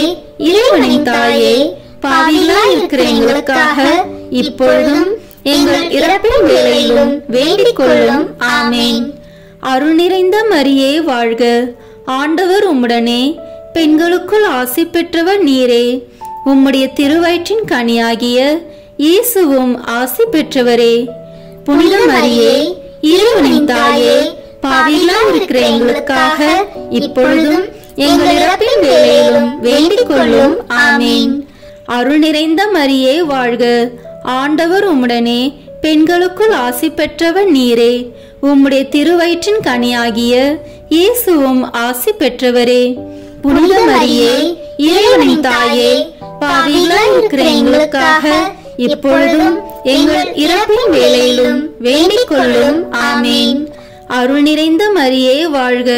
இறைவனின் தாயே, பாவிகளாய் இருக்கிற எங்களுக்காக இப்பொழுதும் எங்கள் இறப்பின் வேளையிலும் வேண்டிக் கொள்ளும். ஆமென். அருள் நிறைந்த மரியே வாழ்க. ஆண்டவர் உம்முடனே, பெண்களுக்குள் ஆசி பெற்றவர் நீரே. உம்முடைய திருவயிற்றின் கனியாகிய இயேசுவும் ஆசி பெற்றவரே. புனித மரியே, இறைவனின் தாயே, பாவிகளாய் இருக்கிற எங்களுக்காக இப்பொழுதும் எங்கள் இறப்பின் வேளையிலும் வேண்டிக் கொள்ளும். ஆமென். அருள் நிறைந்த மரியே வாழ்க. ஆண்டவர் உம்முடனே, பெண்களுக்குள் ஆசி பெற்றவர் நீரே. உம்முடைய திருவயிற்றின் கனியாகிய இயேசுவும் ஆசி பெற்றவரே. புனித மரியே, இறைவனின் தாயே, பாவிகளாய் இருக்கிற எங்களுக்காக இப்பொழுதும் எங்கள் இறப்பின் வேளையிலும் வேண்டிக் கொள்ளும். ஆமென். அருள் நிறைந்த மரியே வாழ்க.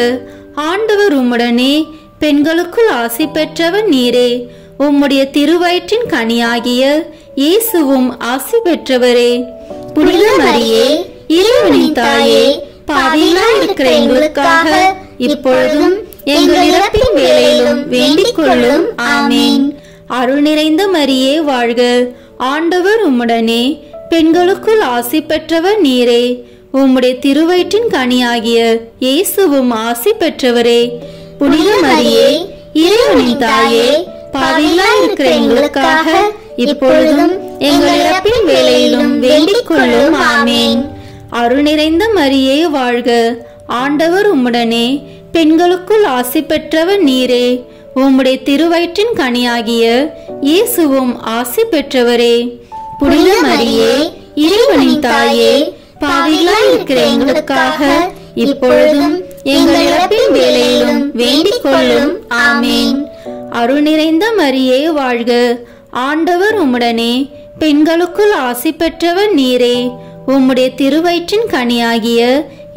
ஆண்டவர் உம்முடனே, பெண்களுக்குள் ஆசி பெற்றவர் நீரே. உம்முடைய திருவயிற்றின் கனியாகிய இயேசுவும் ஆசி பெற்றவரே. புனித மரியே, இறைவனின் தாயே, பாவிகளாய் இருக்கிற எங்களுக்காக இப்பொழுதும் எங்கள் இறப்பின் வேளையிலும் வேண்டிக் கொள்ளும். ஆமென். அருள் நிறைந்த மரியே வாழ்க. ஆண்டவர் உம்முடனே, பெண்களுக்குள் ஆசி பெற்றவர் நீரே. உம்முடைய திருவயிற்றின் கனியாகிய இயேசுவும் ஆசி பெற்றவரே. புனித மரியே, இறைவனின் தாயே, பாவிகளாய் இருக்கிற எங்களுக்காக இப்பொழுதும் எங்கள் இறப்பின் வேளையிலும் வேண்டிக் கொள்ளும். ஆமென். அருள் நிறைந்த மரியே வாழ்க. ஆண்டவர் உம்முடனே, பெண்களுக்குள் ஆசி பெற்றவர் நீரே. உம்முடைய திருவயிற்றின் கனியாகிய இயேசுவும் ஆசி பெற்றவரே. புனித மரியே, இறைவனின் தாயே, பாவிகளாய் இருக்கிற எங்களுக்காக இப்பொழுதும் எங்கள் இறப்பின் வேளையிலும் வேண்டிக் கொள்ளும். ஆமென். அருள் நிறைந்த மரியே வாழ்க. ஆண்டவர் உம்முடனே, பெண்களுக்குள் ஆசி பெற்றவர் நீரே. உம்முடைய திருவயிற்றின் கனியாகிய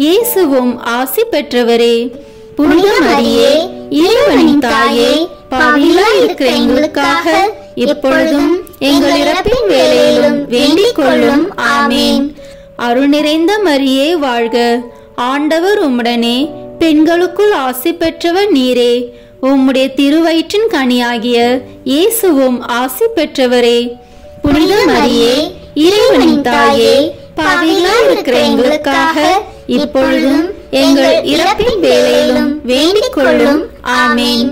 இயேசுவும் ஆசி பெற்றவரே. புனித மரியே, இறைவனின் தாயே, பாவிகளாய் இருக்கிற எங்களுக்காக இப்பொழுதும் எங்கள் இறப்பின் வேளையிலும் வேண்டிக் கொள்ளும். ஆமென். அருள் நிறைந்த மரியே வாழ்க. ஆண்டவர் உம்முடனே, பெண்களுக்குள் ஆசி பெற்றவர் நீரே. உம்முடைய திருவயிற்றின் கனியாகிய இயேசுவும் ஆசி பெற்றவரே. புனித மரியே, இறைவனின் தாயே, பாவிகளாய் இருக்கிற எங்களுக்காக இப்பொழுதும் எங்கள் இறப்பின் வேளையிலும் வேண்டிக் கொள்ளும். ஆமேன்.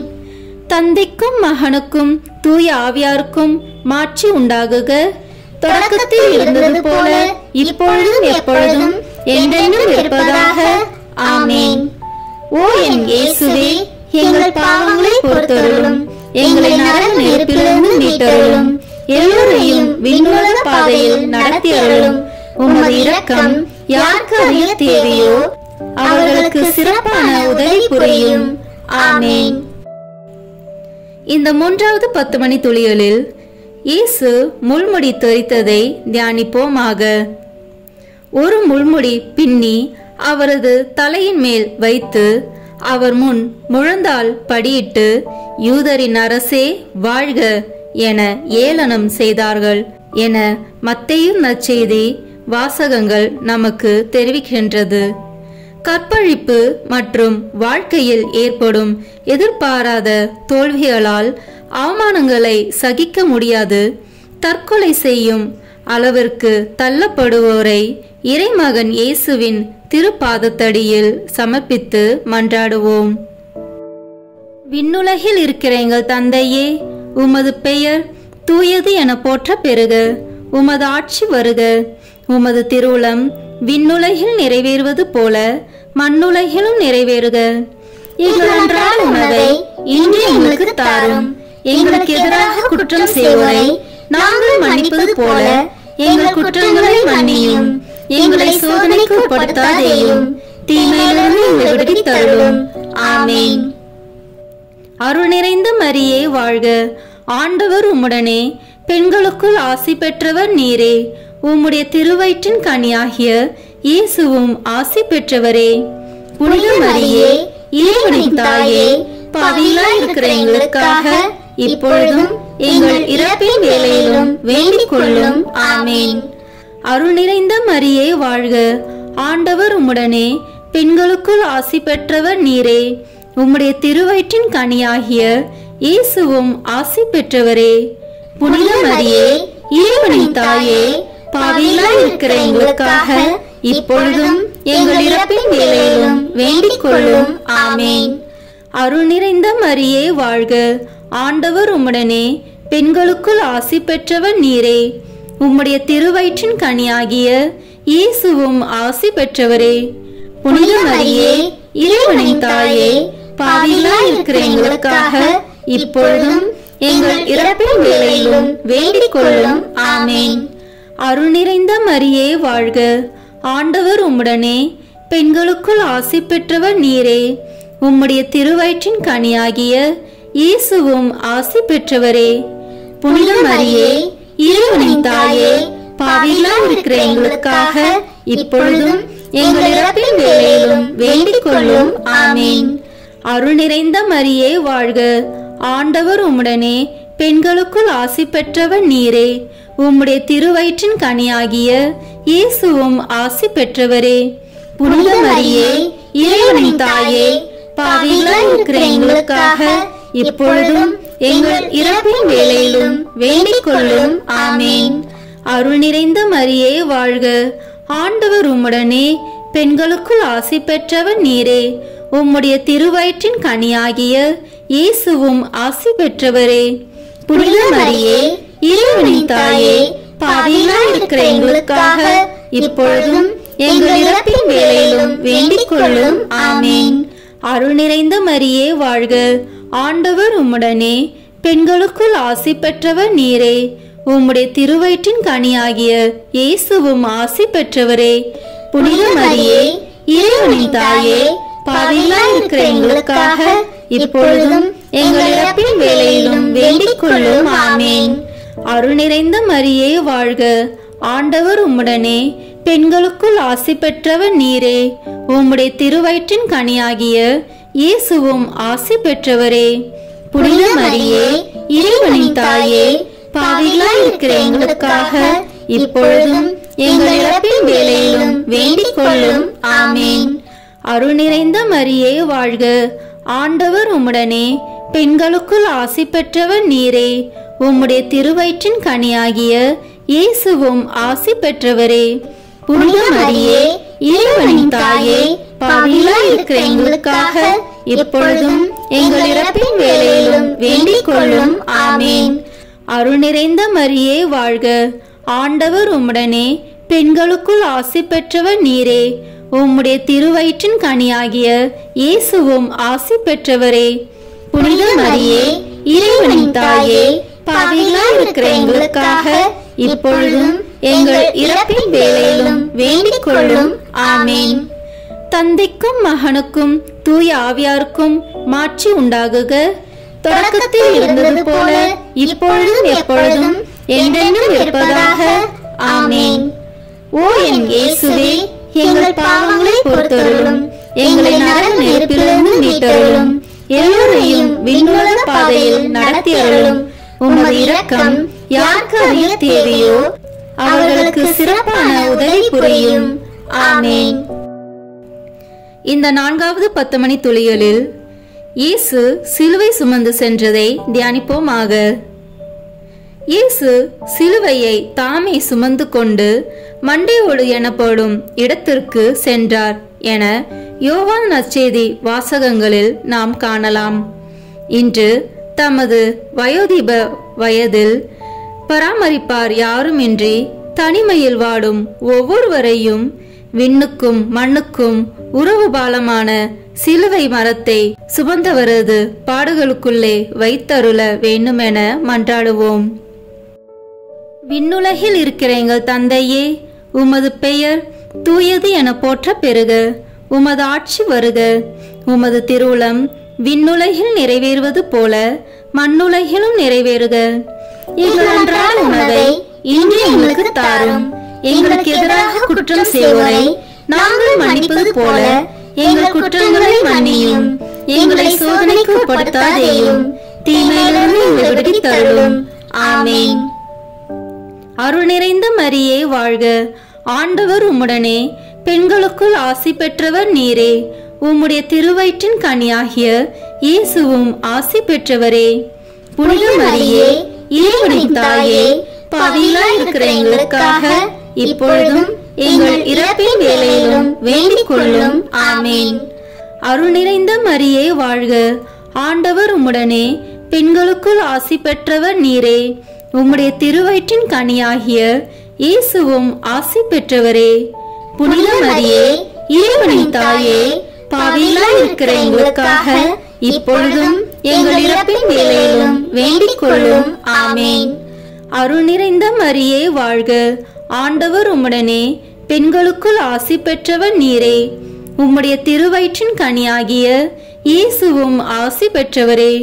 தந்தைக்கும் மகனுக்கும் தூய ஆவியாருக்கும் மாட்சி உண்டாகுக. தொடக்கத்தில் இருந்தது போல இப்பொழுதும் எப்பொழுதும் என்றென்றும் இருப்பதாக. ஆமேன். ஓ என் இயேசுவே, எங்கள் பாவங்களை பொறுத்தருளும், எங்களை நரக நெருப்பிலிருந்து மீட்டருளும், எல்லோரையும் விண்ணுலக பாதையில் நடத்தி அருளும். உமது இரக்கம் யாருக்கு அதிக தேவையோ அவர்களுக்கு சிறப்பான உதவி புரியும். ஆமேன். இந்த 3வது 10 மணி துளிகளில் இயேசு முள்முடி தரித்ததை தியானிப்போமாக. ஒரு முள்முடி பின்னி அவரது தலையின் மேல் வைத்து அவர் முன் முழந்தால் படியிட்டு, யூதரின் அரசே வாழ்க என ஏளனம் செய்தார்கள் என மத்தேயு நற்செய்தி வாசகங்கள் நமக்கு தெரிவிக்கின்றது. கற்பழிப்பு மற்றும் வாழ்க்கையில் ஏற்படும் எதிர்பாராத தோல்விகளால் அவமானங்களை சகிக்க முடியாது தற்கொலை செய்யும் அளவிற்கு தள்ளப்படுவோரை இறைமகன் இயேசுவின் திருப்பாதத்தடியில் சமர்ப்பித்து மன்றாடுவோம். விண்ணுலகில் இருக்கிற எங்கள் தந்தையே, உமது பெயர் தூயது என போற்ற பெறுக. உமது ஆட்சி வருக. உமது திருவுளம் விண்ணுலகில் நிறைவேறுவது போல மண்ணுலகிலும் நிறைவேறுக. எங்கள் அன்றாட உணவை இன்று எங்களுக்கு தாரும். எங்களுக்கு எதிராக குற்றம் செய்வோரை நாங்கள் மன்னிப்பது போல எங்கள் குற்றங்களை மன்னியும். எங்களை சோதனைக்கு உட்படுத்தாதேயும், தீமையிலிருந்து எங்களை விடுவித்தருளும். ஆமேன். அருள் நிறைந்த மரியே வாழ்க. ஆண்டவர் உம்முடனே, பெண்களுக்குள் ஆசி பெற்றவர் நீரே. உம்முடைய திருவயிற்றின் கனியாகிய இயேசுவும் ஆசி பெற்றவரே. புனித மரியே, இறைவனின் தாயே, பாவிகளாய் இருக்கிற எங்களுக்காக இப்பொழுதும் எங்கள் இறப்பின் வேளையிலும் வேண்டிக் கொள்ளும். ஆமேன். அருள் நிறைந்த மரியே வாழ்க. ஆண்டவர் உம்முடனே, பெண்களுக்குள் ஆசி பெற்றவர் நீரே. உம்முடைய திருவயிற்றின் கனியாகிய இயேசுவும் ஆசி பெற்றவரே. புனித மரியே, இறைவனின் தாயே, பாவிகளாய் இருக்கிற எங்களுக்காக இப்பொழுதும் எங்கள் இறப்பின் வேளையிலும் வேண்டிக் கொள்ளும். ஆமேன். அருள் நிறைந்த மரியே வாழ்க. ஆண்டவர் உம்முடனே, பெண்களுக்குள் ஆசி பெற்றவர் நீரே. உம்முடைய திருவயிற்றின் கனியாகிய இயேசுவும் ஆசி பெற்றவரே. புனித மரியே, இறைவனின் தாயே, பாவிகளாய் இருக்கிற எங்களுக்காக இப்பொழுதும் எங்கள் இறப்பின் வேளையிலும் வேண்டிக் கொள்ளும். ஆமேன். அருள் நிறைந்த மரியே வாழ்க. ஆண்டவர் உம்முடனே, பெண்களுக்குள் ஆசி பெற்றவர் நீரே. உம்முடைய திருவயிற்றின் கனியாகிய இயேசுவும் ஆசி பெற்றவரே. புனித மரியே, இறைவனின் தாயே, பாவிகளாய் இருக்கிற எங்களுக்காக இப்பொழுதும் எங்கள் இறப்பின் வேளையிலும் வேண்டிக் கொள்ளும். ஆமேன். அருள் நிறைந்த மரியே வாழ்க. ஆண்டவர் உம்முடனே, பெண்களுக்குள் ஆசி பெற்றவர் நீரே. உம்முடைய திருவயிற்றின் கனியாகிய இயேசுவும் ஆசி பெற்றவரே. புனித மரியே, இறைவனின் தாயே, பாவிகளாய் இருக்கிற எங்களுக்காக இப்பொழுதும் எங்கள் இறப்பின் வேளையிலும் வேண்டிக் கொள்ளும். ஆமேன். அருள் நிறைந்த மரியே வாழ்க. ஆண்டவர் உம்முடனே, பெண்களுக்குள் ஆசி பெற்றவர் நீரே. உம்முடைய திருவயிற்றின் கனியாகிய இயேசுவும் ஆசி பெற்றவரே. புனித மரியே, இறைவனின் தாயே, பாவிகளாய் இருக்கிற எங்களுக்காக இப்பொழுதும் எங்கள் இறப்பின் வேளையிலும் வேண்டிக் கொள்ளும். ஆமேன். அருள் நிறைந்த மரியே வாழ்க. ஆண்டவர் உம்முடனே, பெண்களுக்குள் ஆசி பெற்றவர் நீரே. உம்முடைய திருவயிற்றின் கனியாகிய இயேசுவும் ஆசி பெற்றவரே. புனித மரியே, இறைவனின் தாயே, பாவிகளாய் இருக்கிற எங்களுக்காக இப்பொழுதும் எங்கள் இறப்பின் வேளையிலும் வேண்டிக் கொள்ளும். ஆமேன். அருள் நிறைந்த மரியே வாழ்க. ஆண்டவர் உம்முடனே, பெண்களுக்குள் ஆசி பெற்றவர் நீரே. உம்முடைய திருவயிற்றின் கனியாகிய இயேசுவும் ஆசி பெற்றவரே. புனித மரியே, இறைவனின் தாயே, பாவிகளாய் இருக்கிற எங்களுக்காக இப்பொழுதும் எங்கள் இறப்பின் வேளையிலும் வேண்டிக் கொள்ளும். ஆமேன். அருள் நிறைந்த மரியே வாழ்க. ஆண்டவர் உம்முடனே, பெண்களுக்குள் ஆசி பெற்றவர் நீரே. உம்முடைய திருவயிற்றின் கனியாகிய இயேசுவும் ஆசி பெற்றவரே. புனித மரியே, இறைவனின் தாயே, பாவிகளாய் இருக்கிற எங்களுக்காக இப்பொழுதும் எங்கள் இறப்பின் வேளையிலும் வேண்டிக் கொள்ளும். ஆமேன். அருள் நிறைந்த மரியே வாழ்க. ஆண்டவர் உம்முடனே, பெண்களுக்குள் ஆசி பெற்றவர் நீரே. உம்முடைய திருவயிற்றின் கனியாகிய இயேசுவும் ஆசி பெற்றவரே. புனித மரியே, இறைவனின் தாயே, பாவிகளாய் இருக்கிற எங்களுக்காக இப்பொழுதும் எங்கள் இறப்பின் வேளையிலும் வேண்டிக் கொள்ளும். ஆமேன். தந்தைக்கும் மகனுக்கும் தூய ஆவியாருக்கும் மாட்சி உண்டாகுக. தொடக்கத்தில் இருந்தது போல இப்பொழுதும் எப்பொழுதும் என்றென்றும் இருப்பதாக. ஆமேன். ஓ என் இயேசுவே, எங்கள் பாவங்களை பொறுத்தருளும், எங்களை நரக நெருப்பிலிருந்து மீட்டருளும், எல்லோரையும் விண்ணுலக பாதையில் நடத்தி அருளும். உமது இரக்கம் யாருக்கு அதிக தேவையோ அவர்களுக்கு சிறப்பான உதவி புரியும். ஆமேன். இந்த 4வது 10 மணி துளிகளில் இயேசு சிலுவை சுமந்து சென்றதை தியானிப்போமாக. இயேசு சிலுவையை தாமே சுமந்து கொண்டு மண்டையோடு எனப்படும் இடத்திற்கு சென்றார் என யோவான் நற்செய்தி வாசகங்களில் நாம் காணலாம். இன்று தமது வயோதிப வயதில் பராமரிப்பார் யாருமின்றி தனிமையில் வாடும் ஒவ்வொருவரையும் விண்ணுக்கும் மண்ணுக்கும் உறவு பாலமான சிலுவை மரத்தை சுமந்தவரது பாடுகளுக்குள்ளே வைத்தருள வேண்டுமென மன்றாடுவோம். விண்ணுலகில் இருக்கிற எங்கள் தந்தையே, உமது பெயர் தூயது என போற்ற பெறுக. உமது ஆட்சி வருக. உமது திருவுளம் விண்ணுலகில் நிறைவேறுவது போல மண்ணுலகிலும் நிறைவேறுக. எங்கள் அன்றாட உணவை இன்று எங்களுக்கு தாரும். எங்களுக்கு எதிராக குற்றம் செய்வோரை நாங்கள் மன்னிப்பது போல எங்கள் குற்றங்களை மன்னியும். எங்களை சோதனைக்கு உட்படுத்தாதேயும், தீமையிலிருந்து எங்களை விடுவித்து அருளும். ஆமேன். அருள் நிறைந்த மரியே வாழ்க. ஆண்டவர் உம்முடனே, பெண்களுக்குள் ஆசி பெற்றவர் நீரே. உம்முடைய திருவயிற்றின் கனியாகிய இயேசுவும் ஆசி பெற்றவரே. புனித மரியே, இறைவனின் தாயே, பாவிகளாய் இருக்கிற எங்களுக்காக இப்பொழுதும் எங்கள் இறப்பின் வேளையிலும் வேண்டிக் கொள்ளும். ஆமேன். அருள் நிறைந்த மரியே வாழ்க. ஆண்டவர் உம்முடனே, பெண்களுக்குள் ஆசி பெற்றவர் நீரே. உம்முடைய திருவயிற்றின் கனியாகிய இயேசுவும் ஆசி பெற்றவரே. புனித மரியே, இறைவனின் தாயே, பாவிகளாய் இருக்கிற எங்களுக்காக இப்பொழுதும் எங்கள் இறப்பின் வேளையிலும் வேண்டிக் கொள்ளும். ஆமேன். அருள் நிறைந்த மரியே வாழ்க. ஆண்டவர் உம்முடனே, பெண்களுக்குள் ஆசி பெற்றவர் நீரே. உம்முடைய திருவயிற்றின் கனியாகிய இயேசுவும் ஆசி பெற்றவரே.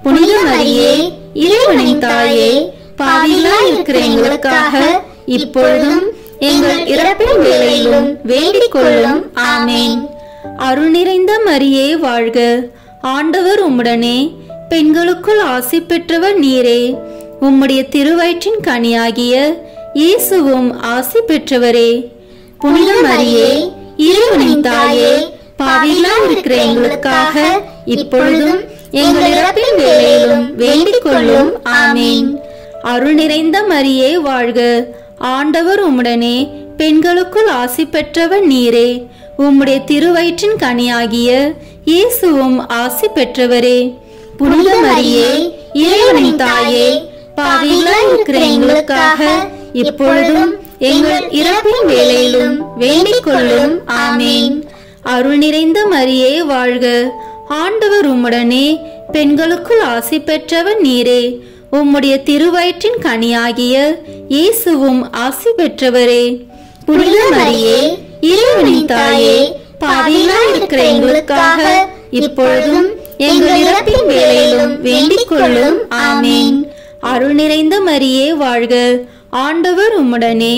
புனித மரியே, இறைவனின் தாயே, பாவிகளாய் இருக்கிற எங்களுக்காக இப்பொழுதும் எங்கள் இறப்பின் வேளையிலும் வேண்டிக் கொள்ளும். ஆமேன். அருள் நிறைந்த மரியே வாழ்க. ஆண்டவர் உம்முடனே, பெண்களுக்குள் ஆசி பெற்றவர் நீரே. உம்முடைய திருவயிற்றின் கனியாகிய இயேசுவும் ஆசி பெற்றவரே. புனித மரியே, இறைவனின் தாயே, பாவிகளாய் இருக்கிற எங்களுக்காக இப்பொழுதும் எங்கள் இறப்பின் வேளையிலும் வேண்டிக் கொள்ளும். ஆமேன். அருள் நிறைந்த மரியே வாழ்க. ஆண்டவர் உம்முடனே, பெண்களுக்குள் ஆசி பெற்றவர் நீரே. உம்முடைய திருவயிற்றின் கனியாகிய இயேசுவும் ஆசி பெற்றவரே. புனித மரியே, இறைவனின் தாயே, பாவிகளாய் இருக்கிற எங்களுக்காக இப்பொழுதும் எங்கள் இறப்பின் வேளையிலும் வேண்டிக் கொள்ளும். ஆமேன். அருள் நிறைந்த மரியே வாழ்க. ஆண்டவர் உம்முடனே, பெண்களுக்குள் ஆசி பெற்றவர் நீரே. உம்முடைய திருவயிற்றின் கனியாகிய இயேசுவும் ஆசி பெற்றவரே. புனித மரியே, இறைவனின் தாயே, பாவிகளாய் இருக்கிற எங்களுக்காக இப்பொழுதும் எங்கள் இறப்பின் வேளையிலும் வேண்டிக் கொள்ளும். ஆமேன். அருள் நிறைந்த மரியே வாழ்க. ஆண்டவர் உம்முடனே,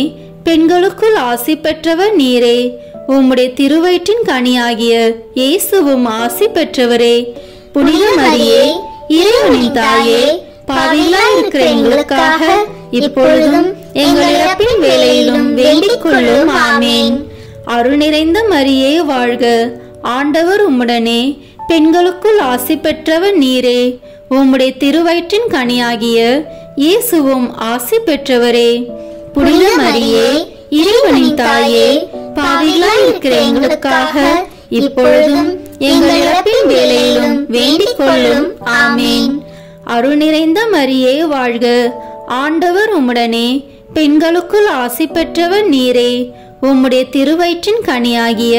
பெண்களுக்குள் ஆசி பெற்றவர் நீரே. உம்முடைய திருவயிற்றின் கனியாகிய இயேசுவும் ஆசி பெற்றவரே. புனித மரியே, இறைவனின் தாயே, பாவிகளாய் இருக்கிற எங்களுக்காக இப்பொழுதும் எங்கள் இறப்பின் வேளையிலும் வேண்டிக் கொள்ளும். ஆமேன். அருள் நிறைந்த மரியே வாழ்க. ஆண்டவர் உம்முடனே, பெண்களுக்குள் ஆசி பெற்றவர் நீரே. உம்முடைய திருவயிற்றின் கனியாகிய இயேசுவும் ஆசி பெற்றவரே. புனித மரியே இறைவனின் தாயே, பாவிகளாய் இருக்கிற எங்களுக்காக இப்பொழுதும் எங்கள் இறப்பின் வேளையிலும் வேண்டிக் கொள்ளும். ஆமேன். அருள் நிறைந்த மரியே வாழ்க, ஆண்டவர் உம்முடனே, பெண்களுக்குள் ஆசி பெற்றவர் நீரே. உம்முடைய திருவயிற்றின் கனியாகிய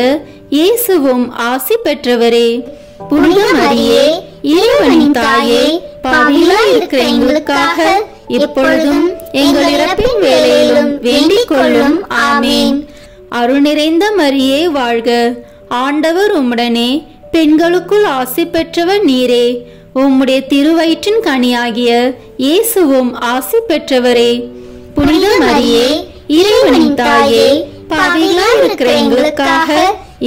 இயேசுவும் ஆசி பெற்றவரே. புனித மரியே இறைவனின் தாயே, பாவிகளாய் இருக்கிற எங்களுக்காக இப்பொழுதும் எங்கள் இறப்பின் வேளையிலும் வேண்டிக் கொள்ளும். ஆமேன். அருள் நிறைந்த மரியே வாழ்க, ஆண்டவர் உம்முடனே, பெண்களுக்குள் ஆசி பெற்றவர் நீரே. உம்முடைய திருவயிற்றின் கனியாகிய இயேசுவும் ஆசி பெற்றவரே. புனித மரியே இறைவனின் தாயே, பாவிகளாய் இருக்கிற எங்களுக்காக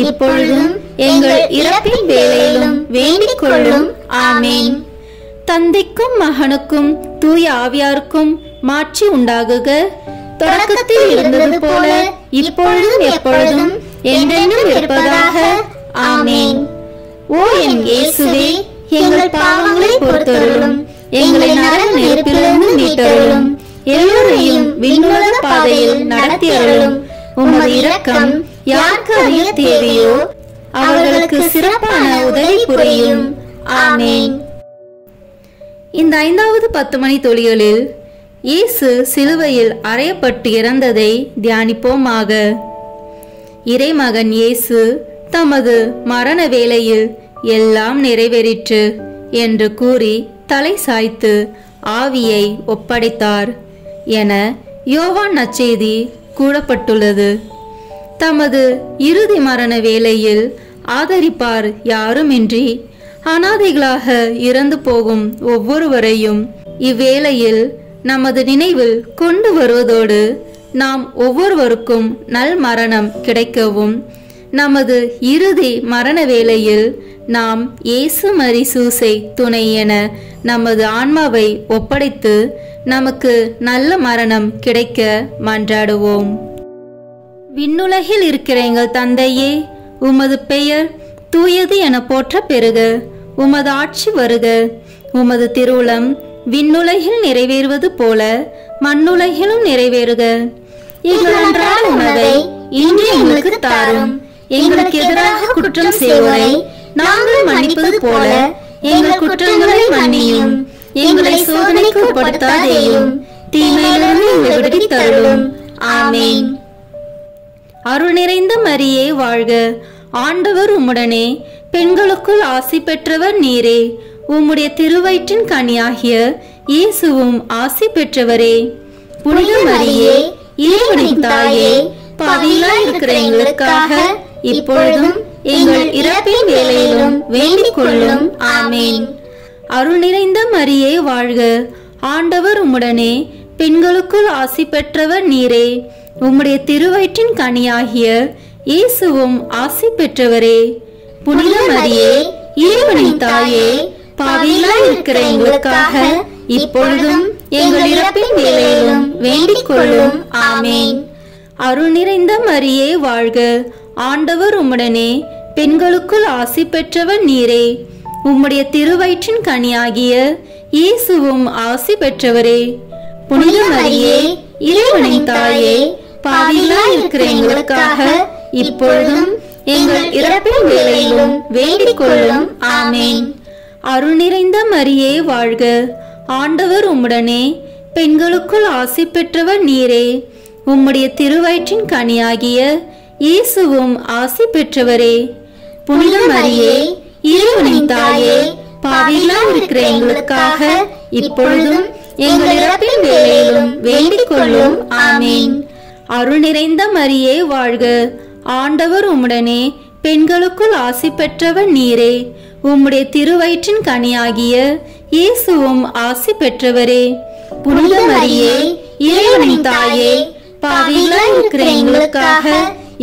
இப்பொழுதும் எங்கள் இறப்பின் வேளையிலும் வேண்டிக் கொள்ளும். ஆமேன். தந்தைக்கும் மகனுக்கும் தூய ஆவியாருக்கும் மாட்சி உண்டாகுக. தொடக்கத்தில் இருந்தது போல இப்பொழுதும் எப்பொழுதும் என்றென்றும் இருப்பதாக. ஆமேன். ஓ என் இயேசுவே, எங்கள் பாவங்களை பொறுத்தருளும், எங்களை நரக நெருப்பிலிருந்து மீட்டருளும், எல்லோரையும் விண்ணுலக பாதையில் நடத்தி அருளும். உமது இரக்கம் யாருக்கு அதிக தேவையோ அவர்களுக்கு சிறப்பான உதவி புரியும். ஆமேன். இந்த 5வது 10 மணி துளிகளில் இயேசு சிலுவையில் அறையப்பட்டு இறந்ததை தியானிப்போமாக. இறைமகன் இயேசு தமது மரண வேளையில் எல்லாம் நிறைவேறிற்று என்று கூறி தலை சாய்த்து ஆவியை ஒப்படைத்தார் என யோவான் நற்செய்தி கூறப்பட்டுள்ளது. தமது இறுதி மரண வேளையில் ஆதரிப்பார் யாருமின்றி அனாதைகளாக இறந்து போகும் ஒவ்வொருவரையும் இவ்வேளையில் நமது நினைவில் கொண்டு வருவதோடு நாம் ஒவ்வொருவருக்கும் நல் மரணம் கிடைக்கவும் நமது இறுதி மரண வேளையில் நாம் இயேசு மரி சூசை துணை என நமது ஆன்மாவை ஒப்படைத்து நமக்கு நல்ல மரணம் கிடைக்க மன்றாடுவோம். விண்ணுலகில் இருக்கிற எங்கள் தந்தையே, உமது பெயர் தூயது என போற்ற பெறுக. உமது ஆட்சி வருக. உமது திருவுளம் விண்ணுலகில் நிறைவேறுவது போல மண்ணுலகிலும் நிறைவேறுக. எங்கள் அன்றாட உணவை இன்று எங்களுக்கு தாரும். எங்களுக்கு எதிராக குற்றம் செய்வோரை நாங்கள் மன்னிப்பது போல எங்கள் குற்றங்களை மன்னியும். எங்களை சோதனைக்கு உட்படுத்தாதேயும், தீமையிலிருந்து எங்களை விடுவித்து அருளும். ஆமேன். அருள் நிறைந்த மரியே வாழ்க, ஆண்டவர் உம்முடனே, பெண்களுக்குள் ஆசி பெற்றவர் நீரே. உம்முடைய திருவயிற்றின் கனியாகிய இயேசுவும் ஆசி பெற்றவரே. புனித மரியே இறைவனின் தாயே, பாவிகளாய் இருக்கிற எங்களுக்காக இப்பொழுதும் எங்கள் இறப்பின் வேளையிலும் வேண்டிக் கொள்ளும். ஆமேன். அருள் நிறைந்த மரியே வாழ்க, ஆண்டவர் உம்முடனே, பெண்களுக்குள் ஆசி பெற்றவர் நீரே. உம்முடைய திருவயிற்றின் கனியாகிய இயேசுவும் ஆசி பெற்றவரே. புனித மரியே இறைவனின் தாயே, பாவிகளாய் இருக்கிற எங்களுக்காக இப்பொழுதும் எங்கள் இறப்பின் வேளையிலும் வேண்டிக் கொள்ளும். ஆமேன். அருள் நிறைந்த மரியே வாழ்க, ஆண்டவர் உம்முடனே, பெண்களுக்குள் ஆசி பெற்றவர் நீரே. உம்முடைய திருவயிற்றின் கனியாகிய இயேசுவும் ஆசி பெற்றவரே. புனித மரியே இறைவனின் தாயே, பாவிகளாய் இருக்கிற எங்களுக்காக இப்பொழுதும் எங்கள் இறப்பின் வேளையிலும் வேண்டிக் கொள்ளும். ஆமேன். அருள் நிறைந்த மரியே வாழ்க, ஆண்டவர் உம்முடனே, பெண்களுக்குள் ஆசி பெற்றவர் நீரே. உம்முடைய திருவயிற்றின் கனியாகிய இயேசுவும் ஆசி பெற்றவரே. புனித மரியே இறைவனின் தாயே, பாவிகளாய் இருக்கிற எங்களுக்காக இப்பொழுதும் எங்கள் இறப்பின் வேளையிலும் வேண்டிக் கொள்ளும். ஆமேன். அருள் நிறைந்த மரியே வாழ்க, ஆண்டவர் உம்முடனே, பெண்களுக்குள் ஆசி பெற்றவர் நீரே. உம்முடைய திருவயிற்றின் கனியாகிய இயேசுவும் ஆசி பெற்றவரே. புனித மரியே இறைவனின் தாயே, பாவிகளாய் இருக்கிற எங்களுக்காக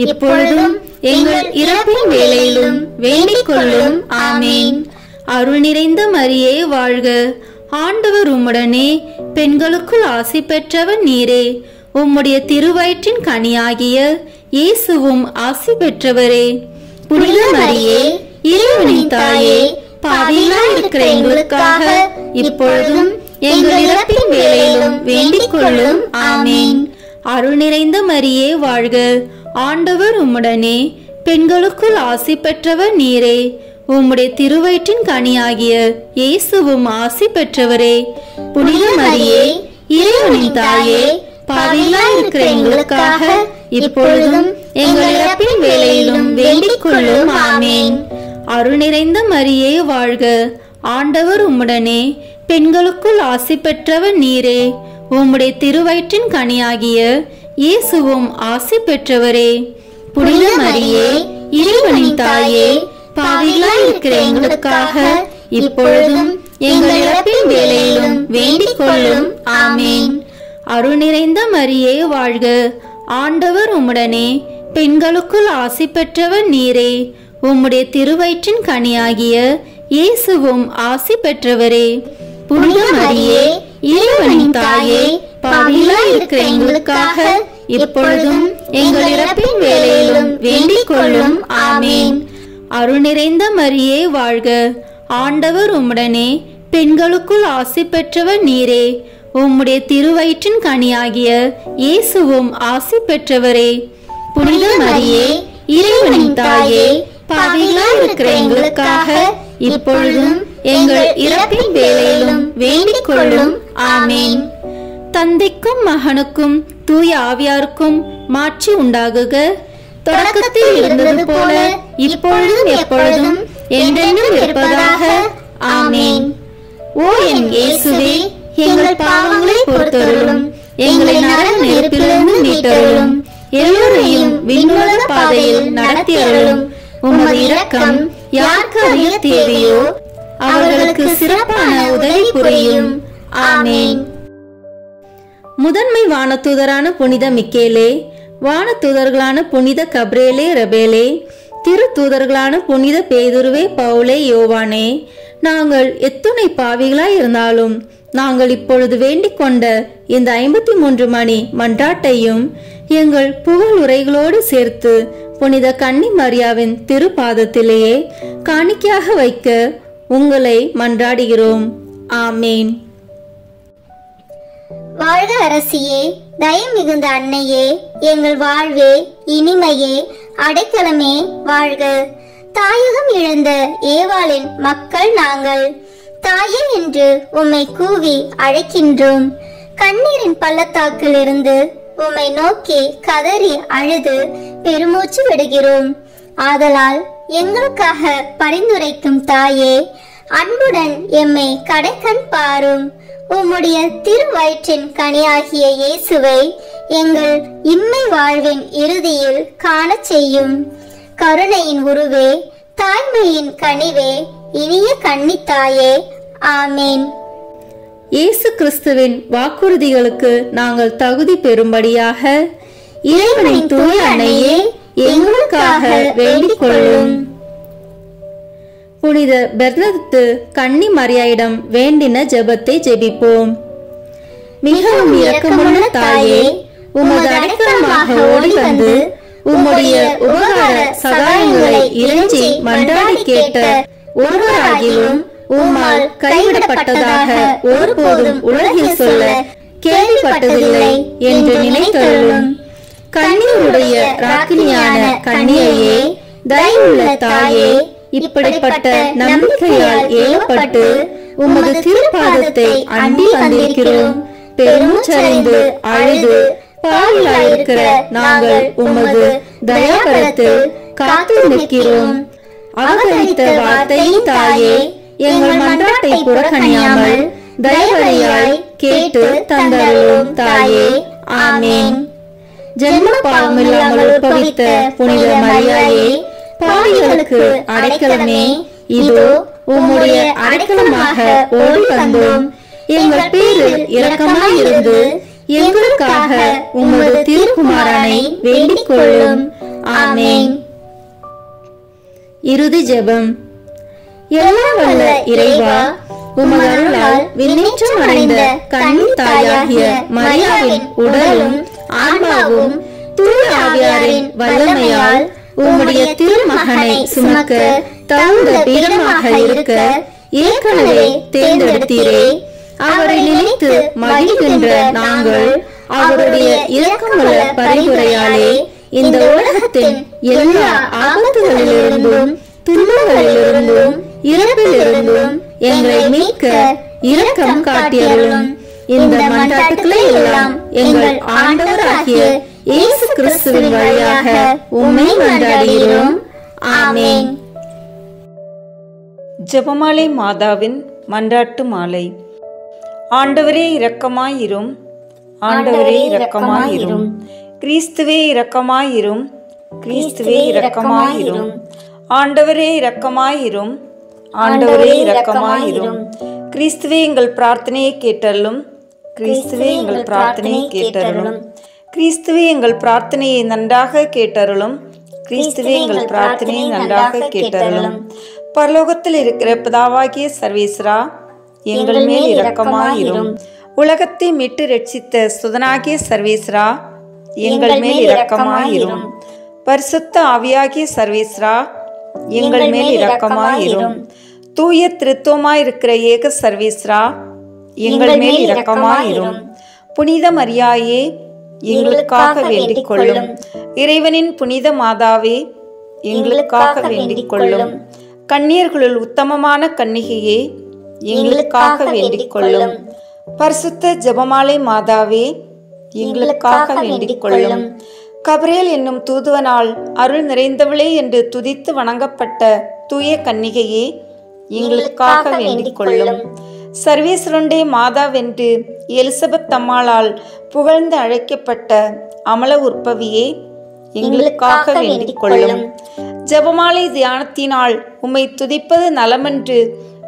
இப்பொழுதும் எங்கள் இறப்பின் வேளையிலும் வேண்டிக் கொள்ளும். ஆமேன். அருள் நிறைந்த மரியே வாழ்க, ஆண்டவர் உம்முடனே, பெண்களுக்குள் ஆசி பெற்றவர் நீரே. உம்முடைய திருவயிற்றின் கனியாகிய இயேசுவும் ஆசி பெற்றவரே. புனித மரியே இறைவனின் தாயே, பாவிகளாய் இருக்கிற எங்களுக்காக இப்பொழுதும் எங்கள் இறப்பின் வேளையிலும் வேண்டிக் கொள்ளும். ஆமேன். அருள் நிறைந்த மரியே வாழ்க, ஆண்டவர் உம்முடனே, பெண்களுக்குள் ஆசி பெற்றவர் நீரே. உம்முடைய திருவயிற்றின் கனியாகிய இயேசுவும் ஆசி பெற்றவரே. புனித மரியே, இறைவனின் தாயே, பாவிகளாய் இருக்கிற எங்களுக்காக இப்பொழுதும் எங்கள் இறப்பின் வேளையிலும் வேண்டிக் கொள்ளும். ஆமேன். அருள் நிறைந்த மரியே வாழ்க, ஆண்டவர் உம்முடனே, பெண்களுக்குள் ஆசி பெற்றவர் நீரே. உம்முடைய திருவயிற்றின் கனியாகிய இயேசுவும் ஆசி பெற்றவரே. புனித மரியே, இறைவனின் தாயே, பாவிகளாய் இருக்கிற எங்களுக்காக இப்பொழுதும் எங்கள் இறப்பின் வேளையிலும் வேண்டிக் கொள்ளும். ஆமேன். அருள் நிறைந்த மரியே வாழ்க, ஆண்டவர் உம்முடனே, பெண்களுக்குள் ஆசி பெற்றவர் நீரே. உம்முடைய திருவயிற்றின் கனியாகிய இயேசுவும் ஆசி பெற்றவரே. புனித மரியே, இறைவனின் தாயே, பாவிகளாய் இருக்கிற எங்களுக்காக இப்பொழுதும் எங்கள் இறப்பின் வேளையிலும் வேண்டிக் கொள்ளும். ஆமேன். அருள் நிறைந்த மரியே வாழ்க, ஆண்டவர் உம்முடனே, பெண்களுக்குள் ஆசி பெற்றவர் நீரே. உம்முடைய திருவயிற்றின் கனியாகிய இயேசுவும் ஆசி பெற்றவரே. புனித மரியே, இறைவனின் தாயே, பாவிகளாய் இருக்கிற எங்களுக்காக இப்பொழுதும் எங்கள் இறப்பின் வேளையிலும் வேண்டிக் கொள்ளும். ஆமேன். தந்தைக்கும் மகனுக்கும் தூய ஆவியாருக்கும் மாட்சி உண்டாகுக. தொடக்கத்தில் இருந்தது போல இப்பொழுதும் எப்பொழுதும் என்றென்றும் இருப்பதாக. ஆமேன். ஓ என் இயேசுவே, எங்கள் பாவங்களை பொறுத்தருளும், எங்களை நரக நெருப்பிலிருந்து மீட்டருளும், எல்லோரையும் விண்ணுலக பாதையில் நடத்தியருளும். உமது இரக்கம் யாருக்கு அதிக தேவையோ அவர்களுக்கு சிறப்பான உதவி புரியும். ஆமேன். முதன்மை வானதூதரான புனித மிக்கேலே, வானதூதர்களான புனித கப்ரேலே ரபேலே, திரு தூதர்களான புனித பேதுருவே பவுலே யோவானே, நாங்கள் எத்துணை பாவிகளாய் இருந்தாலும் நாங்கள் இப்பொழுது வேண்டிக் கொண்ட இந்த 53 மணி மன்றாட்டையும் எங்கள் புகழ் உரைகளோடு சேர்த்து புனித கன்னி மரியாவின் திருப்பாதத்திலேயே காணிக்கையாக வைக்க உங்களை மன்றாடுகிறோம். ஆமேன். வாழ்க அரசியே, தயை மிகுந்த அன்னையே, எங்கள் வாழ்வே, இனிமையே, அடைக்கலமே வாழ்க. தாயகம் இழந்த ஏவாளின் மக்கள் நாங்கள். தாயே என்று உம்மை கூவி அழைக்கின்றோம். கண்ணீரின் பள்ளத்தாக்கில் இருந்து உம்மை நோக்கி கதறி அழுது பெருமூச்சு விடுகிறோம். ஆதலால் எங்களுக்காக பரிந்துரைக்கும் தாயே, அன்புடன் எம்மை கடைக்கண் பாரும். உம்முடைய திருவயிற்றின் கனியாகிய இயேசுவை எங்கள் இம்மை வாழ்வின் இறுதியில் காண செய்யும். கருணையின் உருவே, தாய்மையின் கனிவே, இனிய கன்னித்தாயே. ஆமேன். இயேசு கிறிஸ்துவின் வாக்குறுதிகளுக்கு நாங்கள் தகுதி பெறும்படியாக இறைவனின் தூய அன்னையே எங்களுக்காக வேண்டிக் கொள்ளும். புனித பெர்னத்து கன்னி மரியாயிடம் வேண்டின ஜெபத்தை ஜெபிப்போம். மிகவும் இரக்கமுள்ள தாயே, உமது அடைக்கலமாக ஓடி வந்து உம்முடைய உபகார சகாயங்களை இறைஞ்சி மன்றாடி கேட்ட ஒருவராகிலும் உம்மால் கைவிடப்பட்டதாக ஒருபோதும் உலகில் சொல்ல கேள்விப்பட்டதில்லை என்று நினைத்தருளும். கன்னியருடைய ராக்கினியான கன்னியையே, தயவுள்ள தாயே, இப்படிப்பட்ட நம்பிக்கையால் ஏவப்பட்டு உமது திருப்பாதத்தை அண்டி வந்திருக்கிறோம். பெருமூச்சடைந்து அழுது பாவிலாயிருக்கிற நாங்கள் உமது தயாபரத்தில் காத்து நிற்கிறோம். அவதரித்த வார்த்தையின் தாயே, எங்கள் மன்றாட்டை புறக்கணியாமல் தயவரையாய் கேட்டு தந்தருளும் தாயே. ஆமேன். ஜென்ம பாவமில்லாமல் உற்பவித்த புனித மரியாயே, பாவிகளுக்கு அடைக்கலமே, இதோ உம்முடைய அடைக்கலமாக ஓடி வந்தோம். எங்கள் பேரில் இரக்கமாயிருந்து எங்களுக்காக உமது திருக்குமாரனை வேண்டிக் கொள்ளும். ஆமேன். இறுதி ஜெபம். எல்லாம் வல்ல இறைவா, உமது அருளால் விண்ணேற்றம் அடைந்த கன்னி தாயாகிய மரியாவின் உடலும் ஆன்மாவும் தூய ஆவியாரின் வல்லமையால் உம்முடைய திருமகனை சுமக்க தகுந்த பீடமாக இருக்க ஏற்கனவே தேர்ந்தெடுத்தீரே. அவரை நினைத்து மகிழ்கின்ற நாங்கள் அவருடைய இரக்கமுள்ள பரிந்துரையாலே இந்த உலகத்தின் எல்லா ஆபத்துகளிலிருந்தும் துன்பங்களிலிருந்தும் இறப்பிலிருந்தும் எங்களை மீட்க இரக்கம் காட்டியருளும். இந்த மன்றாட்டுக்களை எல்லாம் எங்கள் ஆண்டவராகிய இயேசு கிறிஸ்துவின் வழியாக உம்மை மன்றாடுகிறோம். ஆமென். ஜெபமாலை மாதாவின் மன்றாட்டு மாலை. ஆண்டவரே இரக்கமாயிரும், ஆண்டவரே இரக்கமாயிரும், கிறிஸ்துவே இரக்கமாயிரும், கிறிஸ்துவே இரக்கமாயிரும், ஆண்டவரே இரக்கமாயிரும், ஆண்டவரே இரக்கமாயிரும், கிறிஸ்துவே எங்கள் பிரார்த்தனையை கேட்டருளும், கிறிஸ்துவே எங்கள் பிரார்த்தனையை கேட்டருளும், கிறிஸ்துவே எங்கள் பிரார்த்தனையை நன்றாக கேட்டருளும், கிறிஸ்துவே எங்கள் பிரார்த்தனையை நன்றாக கேட்டருளும். பரலோகத்தில் இருக்கிற பிதாவாகிய சர்வேஸ்வரா, எங்கள் மேல் இரக்கமாயிரும். உலகத்தை மீட்டு ரட்சித்த சுதனாகிய சர்வேஸ்வரா, எங்கள் மேல் இரக்கமாயிரும். பரிசுத்த ஆவியாகிய சர்வேஸ்வரா, எங்கள் மேல் இரக்கமாயிரும். தூய திருத்துவமாயிருக்கிற ஏக சர்வேஸ்வரா, எங்கள் மேல் இரக்கமாயிரும். புனித மரியாயே, எங்களுக்காக வேண்டிக் கொள்ளும். இறைவனின் புனித மாதாவே, எங்களுக்காக வேண்டிக் கொள்ளும். கன்னியர்களுள் உத்தமமான கன்னிகையே, எங்களுக்காக வேண்டிக் கொள்ளும். பரிசுத்த ஜெபமாலை மாதாவே, எங்களுக்காக வேண்டிக் கொள்ளும். கபிரியேல் என்னும் தூதுவனால் அருள் நிறைந்தவளே என்று துதித்து வணங்கப்பட்ட தூய கன்னிகையே, எங்களுக்காக வேண்டிக் கொள்ளும். சர்வேஸ்வரனுடைய மாதாவென்று எலிசபெத் அம்மாளால் புகழ்ந்து அழைக்கப்பட்ட அமல உற்பவியே, எங்களுக்காக வேண்டிக் கொள்ளும். ஜெபமாலை தியானத்தினால் உம்மை துதிப்பது நலமென்று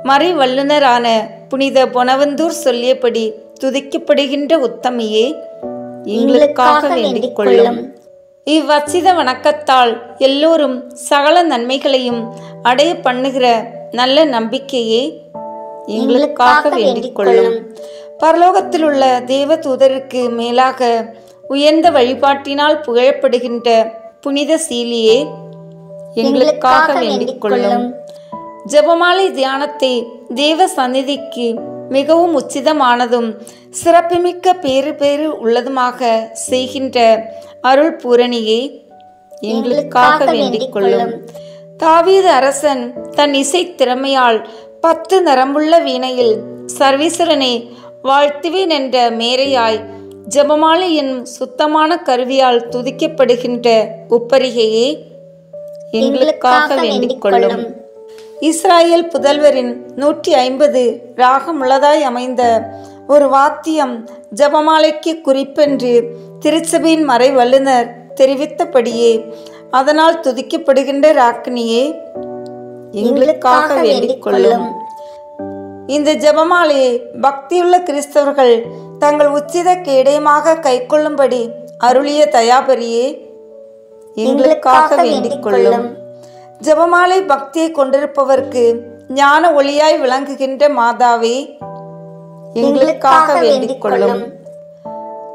மறை வல்லுனரான புனித பொனவந்தூர் சொல்லியபடி துதிக்கப்படுகின்ற உத்தமியே, எங்களுக்காக வேண்டிக் கொள்ளும். இவ்வச்சித வணக்கத்தால் எல்லோரும் சகல நன்மைகளையும் அடைய பண்ணுகிற நல்ல நம்பிக்கையே, எங்களுக்காக வேண்டிக் கொள்ளும். பரலோகத்தில் உள்ள தேவ தூதருக்கு மேலாக உயர்ந்த வழிபாட்டினால் புகழப்படுகின்ற புனித சீலியே, எங்களுக்காக வேண்டிக் கொள்ளும். ஜெபமாலை தியானத்தை தேவ சந்நிதிக்கு மிகவும் உச்சிதமானதும் சிறப்புமிக்க பேறு உள்ளதுமாக செய்கின்ற அருள் பூரணியே, எங்களுக்காக வேண்டிக் கொள்ளும். தாவீது அரசன் தன் இசை திறமையால் 10 நரம்புள்ள வீணையில் சர்வேஸ்வரனை வாழ்த்துவேன் என்ற மேரையாய் ஜெபமாலை என்னும் சுத்தமான கருவியால் துதிக்கப்படுகின்ற உப்பரிகையே, எங்களுக்காக வேண்டிக் கொள்ளும். இஸ்ராயேல் புதல்வரின் 150 ராகமுள்ளதாய் அமைந்த ஒரு வாத்தியம் ஜெபமாலைக்கு குறிப்பென்று திருச்சபையின் மறை வல்லுனர் தெரிவித்தபடியே அதனால் துதிக்கப்படுகின்ற ராக்கினியே, எங்களுக்காக வேண்டிக் கொள்ளும். இந்த ஜெபமாலையை பக்தியுள்ள கிறிஸ்தவர்கள் தங்கள் உச்சித கேடயமாக கைக்கொள்ளும்படி அருளிய தயாபரியே, எங்களுக்காக வேண்டிக் கொள்ளும். ஜெபமாலை பக்தியை கொண்டிருப்பவர்க்கு ஞான ஒளியாய் விளங்குகின்ற மாதாவே, எங்களுக்காக வேண்டிக் கொள்ளும்.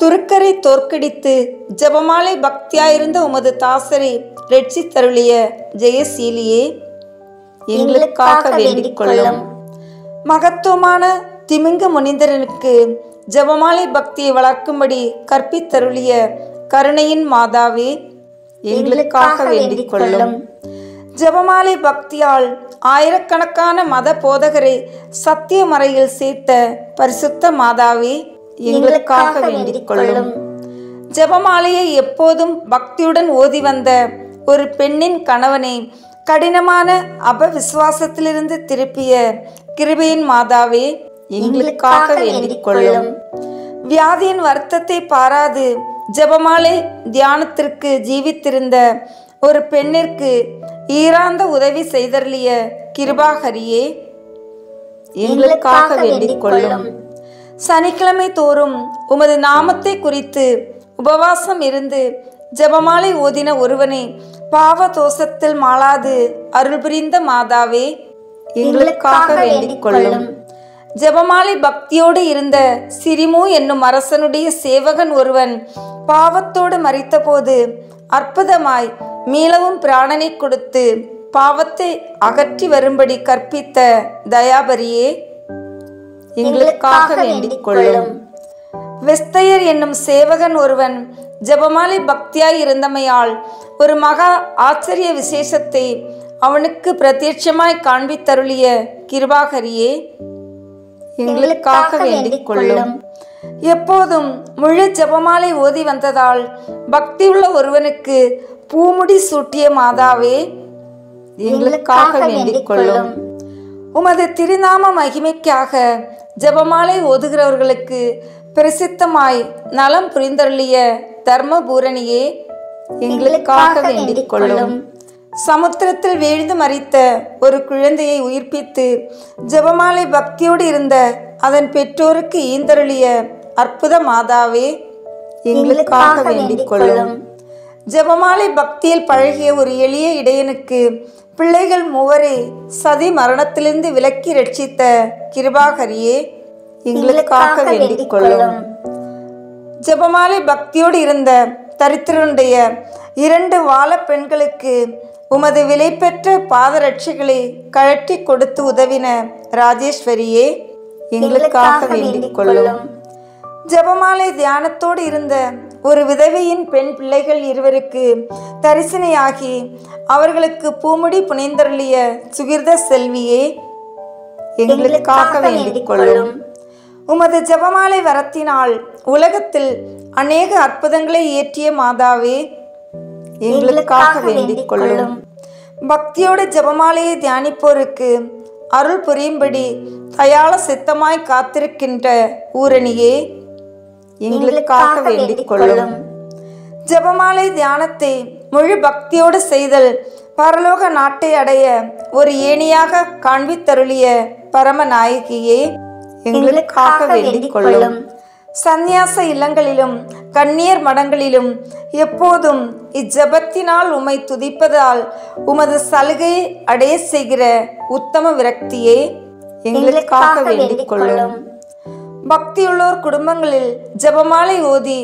துருக்கரை தோற்கடித்து ஜெபமாலை பக்தியாயிருந்த உமது தாசரை ரட்சித்தருளிய ஜெயசீலியே, எங்களுக்காக வேண்டிக் கொள்ளும். மகத்துவமான திமிங்க முனிந்தரனுக்கு ஜெபமாலை பக்தியை வளர்க்கும்படி கற்பித்தருளிய கருணையின் மாதாவே, எங்களுக்காக வேண்டிக் கொள்ளும். ஜெபமாலை பக்தியால் ஆயிரக்கணக்கான மத போதகரை சத்திய மறையில் சேர்த்த பரிசுத்த மாதாவே, எங்களுக்காக வேண்டிக் கொள்ளும். ஜெபமாலையை எப்போதும் பக்தியுடன் ஓதி வந்த ஒரு பெண்ணின் கணவனை கடினமான அபவிசுவாசத்திலிருந்து திருப்பிய கிருபையின் மாதாவே, எங்களுக்காக வேண்டிக் கொள்ளும். வியாதியின் வருத்தத்தை பாராது ஜெபமாலை தியானத்திற்கு ஜீவித்திருந்த ஒரு பெண்ணிற்கு ஈராந்த உதவி செய்தருளிய கிருபாகரியே, எங்களுக்காக வேண்டிக் கொள்ளும். சனிக்கிழமை தோறும் உமது நாமத்தை குறித்து உபவாசம் இருந்து ஜெபமாலை ஓதின ஒருவனை பாவ தோஷத்தில் மாளாது அருள் புரிந்த மாதாவே, எங்களுக்காக வேண்டிக் கொள்ளும். ஜெபமாலை பக்தியோடு இருந்த சிரிமு என்னும் அரசனுடைய சேவகன் ஒருவன் பாவத்தோடு மரித்தபோது அற்புதமாய் மீளவும் பிராணனை கொடுத்து பாவத்தை அகற்றி வரும்படி கற்பித்த தயாபரியே, எங்களுக்காக வேண்டிக் கொள்ளும். வெஸ்தையர் என்னும் சேவகன் ஒருவன் ஜெபமாலை பக்தியாய் இருந்தமையால் ஒரு மகா ஆச்சரிய விசேஷத்தை அவனுக்கு பிரத்யட்சமாய் காண்பித்தருளிய கிருபாகரியே, எங்களுக்காக வேண்டிக் கொள்ளும். எப்போதும் முழு ஜெபமாலை ஓதி வந்ததால் பக்தியுள்ள ஒருவனுக்கு பூமுடி சூட்டிய மாதாவே, எங்களுக்காக வேண்டிக் கொள்ளும். உமது திருநாம மகிமைக்காக ஜெபமாலை ஓதுகிறவர்களுக்கு பிரசித்தமாய் நலம் புரிந்தருளிய தர்மபூரணியே, எங்களுக்காக வேண்டிக் கொள்ளும். சமுத்திரத்தில் வீழ்ந்து மரித்த ஒரு குழந்தையை உயிர்ப்பித்து ஜெபமாலை பக்தியோடு இருந்த அதன் பெற்றோருக்கு ஈந்தருளிய அற்புத மாதாவே, எங்களுக்காக வேண்டிக் கொள்ளும். ஜெபமாலை பக்தியில் பழகிய ஒரு எளிய இடையனுக்கு பிள்ளைகள் மூவரை சதி மரணத்திலிருந்து விலக்கி ரட்சித்த கிருபாகரியே, எங்களுக்காக வேண்டிக் கொள்ளும். ஜெபமாலை பக்தியோடு இருந்த தரித்திரனுடைய 2 வாழ பெண்களுக்கு உமது விலை பெற்ற பாதரட்சிகளை கழட்டி கொடுத்து உதவின ராஜேஸ்வரியே, எங்களுக்காக வேண்டிக் கொள்ளும். ஜெபமாலை தியானத்தோடு இருந்த ஒரு விதவையின் பெண் பிள்ளைகள் 2 தரிசனையாகி அவர்களுக்கு பூமுடி புனைந்தருளிய சுகிர்த செல்வியே, எங்களுக்காக வேண்டிக் கொள்ளும். உமது ஜெபமாலை வரத்தினால் உலகத்தில் அநேக அற்புதங்களை இயற்றிய மாதாவே, எங்களுக்காக வேண்டிக் கொள்ளும். பக்தியோடு ஜெபமாலையை தியானிப்போருக்கு அருள் புரியும்படி தயாள சித்தமாய் காத்திருக்கின்ற ஊரணியே, எங்களுக்காக வேண்டிக் கொள்ளும். ஜெபமாலை தியானத்தை முழு பக்தியோடு செய்தல் பரலோக நாட்டை அடைய ஒரு ஏணியாக காண்பித்தருளிய பரமநாயகியே, எங்களுக்காக வேண்டிக் கொள்ளும். சந்நியாச இல்லங்களிலும் கன்னியர் மடங்களிலும் எப்போதும் இஜபத்தினால் உம்மை துதிப்பதால் உமது சலுகையை அடைய செய்கிற உத்தம விரக்தியே, எங்களுக்காக வேண்டிக் கொள்ளும். பக்தியுள்ளோர் குடும்பங்களில் ஜெபமாலை ஓதி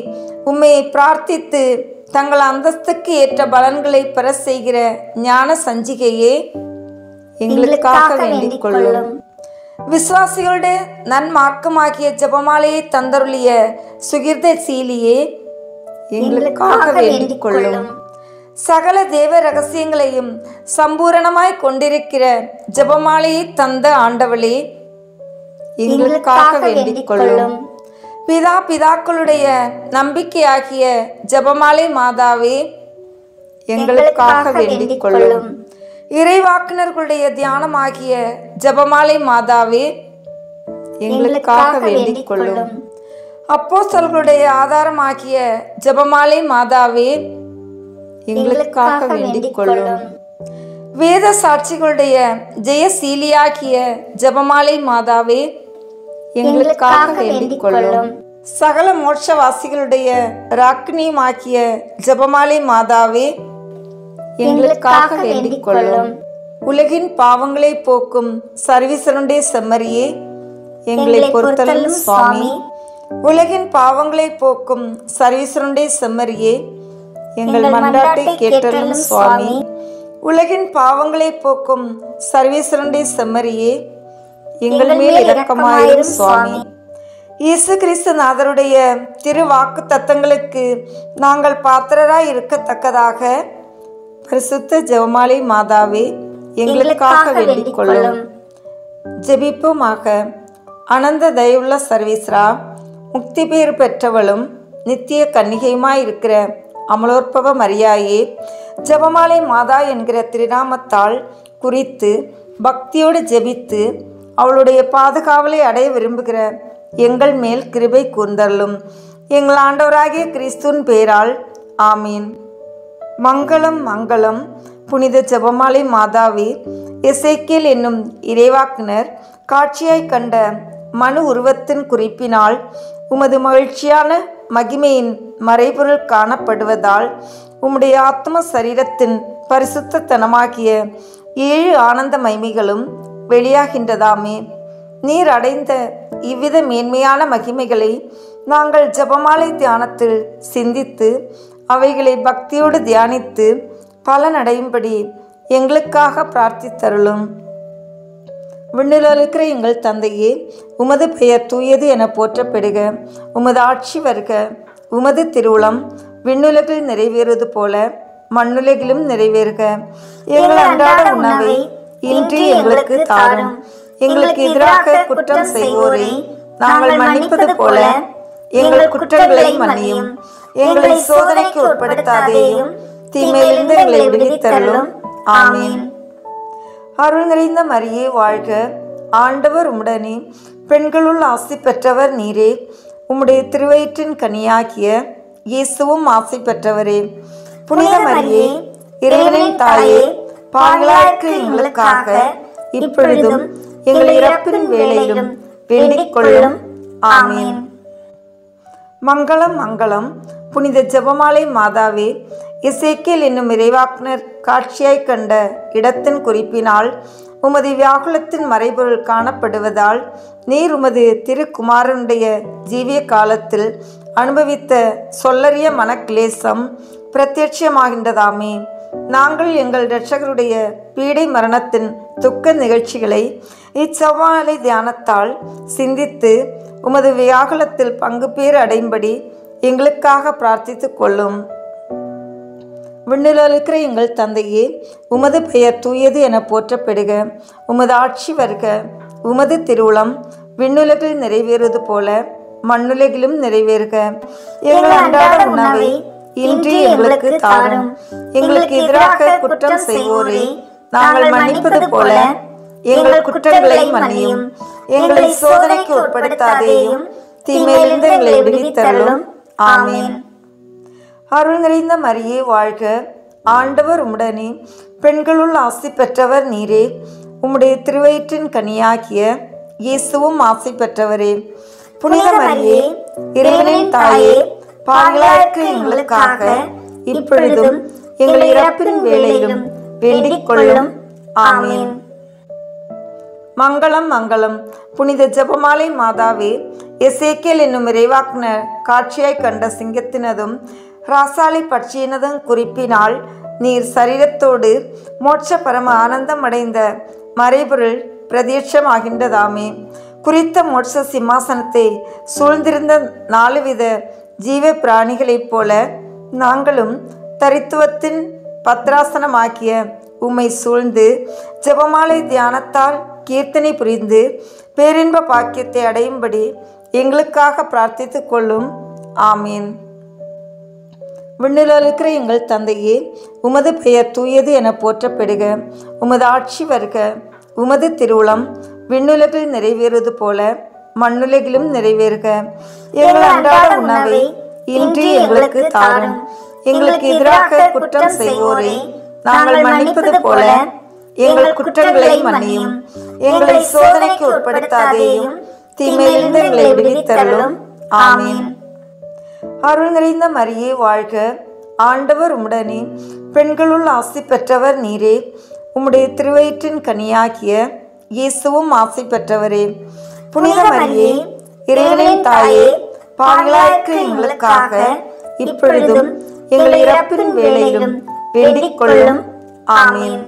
உம்மை பிரார்த்தித்து தங்கள் அந்தஸ்துக்கு ஏற்ற பலன்களை பெற செய்கிற ஞான சஞ்சிகையே, எங்களுக்காக வேண்டிக் கொள்ளும். விசுவாசிகளுடைய நன்மார்க்கமாகிய ஜெபமாலையை தந்தருளிய சுகிர்த சீலியே, எங்களுக்காக வேண்டிக் கொள்ளும். சகல தேவ ரகசியங்களையும் சம்பூரணமாய் கொண்டிருக்கிற ஜெபமாலையை தந்த ஆண்டவளே, எங்களுக்காக வேண்டிக் கொள்ளும். பிதாக்களுடைய நம்பிக்கையாகிய ஜெபமாலை மாதாவே, எங்களுக்காக வேண்டிக் கொள்ளும். இறைவாக்கினர்களுடைய தியானமாகிய ஜெபமாலை மாதாவே, எங்களுக்காக வேண்டிக் கொள்ளும். அப்போஸ்தலர்களுடைய ஆதாரமாகிய ஜெபமாலை மாதாவே, எங்களுக்காக வேண்டிக் கொள்ளும். வேத சாட்சிகளுடைய ஜெயசீலியாகிய ஜெபமாலை மாதாவே, எங்களுக்காக வேண்டிக் கொள்ளும். சகல மோட்சவாசிகளுடைய ராக்கினியுமாகிய ஜெபமாலை மாதாவே, எங்களுக்காக வேண்டிக் கொள்ளும். உலகின் பாவங்களை போக்கும் சர்வீசருடைய செம்மறியே, எங்களை பொறுத்தலும் சுவாமி. உலகின் பாவங்களை போக்கும் சர்வீசருடைய செம்மறியே, எங்கள் மன்றாட்டை கேட்டலும் சுவாமி. உலகின் பாவங்களை போக்கும் சர்வீசருடைய செம்மறியே, எங்கள் மேல் இரக்கமாயிரும் சுவாமி. இயேசு கிறிஸ்து நாதருடைய திரு வாக்கு தத்தங்களுக்கு நாங்கள் பாத்திரராய் இருக்கத்தக்கதாக பரிசுத்த ஜெபமாலை மாதாவே, எங்களுக்காக வேண்டிக் கொள்ளும். ஜெபிப்போமாக. அனந்த தயவுள்ள சர்வீஸ்ரா, முக்தி பேர் பெற்றவளும் நித்திய கன்னிகையுமாய் இருக்கிற அமலோற்பவ மரியாயே, ஜெபமாலை மாதா என்கிற திருநாமத்தால் குறித்து பக்தியோடு ஜெபித்து அவளுடைய பாதுகாவலை அடைய விரும்புகிற எங்கள் மேல் கிருபை கூர்ந்தருளும். எங்கள் ஆண்டவராகிய கிறிஸ்துவின் பேரால் ஆமீன். மங்களம் மங்களம். புனித ஜெபமாலை மாதாவே, எசேக்கியேல் என்னும் இறைவாக்கினர் காட்சியாய் கண்ட மனு உருவத்தின் குறிப்பினால் உமது மகிழ்ச்சியான மகிமையின் மறைபொருள் காணப்படுவதால் உம்முடைய ஆத்ம சரீரத்தின் பரிசுத்தனமாகிய 7 ஆனந்த மைமைகளும் வெளியாகின்றதாமே. நீர் அடைந்த இவ்வித மேன்மையான மகிமைகளை நாங்கள் ஜெபமாலை தியானத்தில் சிந்தித்து அவைகளை பக்தியோடு தியானித்து பலனடையும்படி எங்களுக்காக பிரார்த்தித்தருளும். விண்ணுலகிற எங்கள் தந்தையே, உமது பெயர் தூயது என போற்றப்பெறுக. உமது ஆட்சி வருக. உமது திருவுளம் விண்ணுலகில் நிறைவேறுவது போல மண்ணுலகிலும் நிறைவேறுக. எங்கள் அன்றாட உணவை இன்று எங்களுக்கு தாரும். எங்களுக்கு எதிராக குற்றம் செய்வோரை நாங்கள் மன்னிப்பது போல எங்கள் குற்றங்களை மன்னியும். எங்களை சோதனைக்கு உட்படுத்தாதேயும், தீமையிலிருந்து எங்களை விடுவித்தருளும். ஆமீன். அருள் நிறைந்த மரியே வாழ்க. ஆண்டவர் உம்முடனே, பெண்களுள் ஆசி பெற்றவர் நீரே. உம்முடைய திருவயிற்றின் கனியாகிய இயேசுவும் ஆசி பெற்றவரே. புனித மரியே, இறைவனின் தாயே, பாவிகளாகிய எங்களுக்காக இப்பொழுதும் எங்கள் இறப்பின் வேளையிலும் வேண்டிக் கொள்ளும். ஆமீன். மங்களம் மங்களம். புனித ஜெபமாலை மாதாவே, எசேக்கியேல் என்னும் இறைவாக்கினர் காட்சியாய் கண்ட இடத்தின் குறிப்பினால் உமது வியாகுலத்தின் மறைபொருள் காணப்படுவதால் நீர் உமது திருக்குமாரனுடைய ஜீவிய காலத்தில் அனுபவித்த சொல்லறிய மனக்லேசம் பிரத்யட்சமாகின்றதாமே. நாங்கள் எங்கள் இரட்சகருடைய பீடை மரணத்தின் துக்க நிகழ்ச்சிகளை இச்செவ்வாழை தியானத்தால் சிந்தித்து உமது வியாகுலத்தில் பங்கு பேர் அடையும்படி எங்களுக்காக பிரார்த்தித்து கொள்ளும். விண்ணுலகிற எங்கள் தந்தையே, உமது பெயர் தூயது என போற்றப்பெறுக. உமது ஆட்சி வருக. உமது திருவுளம் விண்ணுலகில் நிறைவேறுவது போல மண்ணுலகிலும் நிறைவேறுக. எங்கள் அன்றாட உணவை இன்று எங்களுக்கு தாரும். எங்களுக்கு எதிராக குற்றம் செய்வோரை நாங்கள் மன்னிப்பது போல எங்கள் குற்றங்களை மன்னியும். எங்களை சோதனைக்கு உட்படுத்தாதேயும், தீமையிலிருந்து எங்களை விடுவித்தருளும். ஆமீன். அருள் நிறைந்த மரியே வாழ்க. ஆண்டவர் உம்முடனே, பெண்களுள் ஆசி பெற்றவர் நீரே. உம்முடைய திருவயிற்றின் கனியாகிய இயேசுவும் ஆசி பெற்றவரே. புனித மரியே, இறைவனின் தாயே, பாவிகளாகிய எங்களுக்காக இப்பொழுதும் எங்கள் இறப்பின் வேளையிலும் வேண்டிக் கொள்ளும். ஆமீன். மங்களம் மங்களம். புனித ஜெபமாலை மாதாவே, எசேக்கியேல் என்னும் இறைவாக்கினர் காட்சியாய் கண்ட சிங்கத்தினதும் ராசாலி பட்சியினதும் குறிப்பினால் நீர் சரீரத்தோடு மோட்ச பரம ஆனந்தம் அடைந்த மறைபொருள் பிரத்யட்சமாகின்றதாமே. குறித்த மோட்ச சிம்மாசனத்தை சூழ்ந்திருந்த 4 வித ஜீவ பிராணிகளைப் போல நாங்களும் தரித்துவத்தின் பத்ராசனமாக்கிய உம்மை சூழ்ந்து ஜெபமாலை தியானத்தால் கீர்த்தனை புரிந்து பேரின்ப பாக்கியத்தை அடையும்படி எங்களுக்காக பிரார்த்தித்து கொள்ளும். ஆமீன். விண்ணுலகிற எங்கள் தந்தையே, உமது பெயர் தூயது என போற்றப்பெறுக. உமது ஆட்சி வருக. உமது திருவுளம் விண்ணுலகில் நிறைவேறுவது போல மண்ணுலகிலும் நிறைவேறுக. எங்கள் அன்றாட உணவை இன்று எங்களுக்கு தாரும். எங்களுக்கு எதிராக குற்றம் செய்வோரை நாங்கள் மன்னிப்பது போல எங்கள் குற்றங்களை மன்னியும். எங்களை சோதனைக்கு உட்படுத்தாதேயும், தீமையிலிருந்து எங்களை விடுவித்தருளும். ஆமீன். அருள் நிறைந்த மரியே வாழ்க. ஆண்டவர் உம்முடனே, பெண்களுள் ஆசி பெற்றவர் நீரே. உம்முடைய திருவயிற்றின் கனியாகிய இயேசுவும் ஆசி பெற்றவரே. புனித மரியே, இறைவனின் தாயே, பாவிகளாகிய எங்களுக்காக இப்பொழுதும் எங்கள் இறப்பின் வேளையிலும் வேண்டிக் கொள்ளும். ஆமீன்.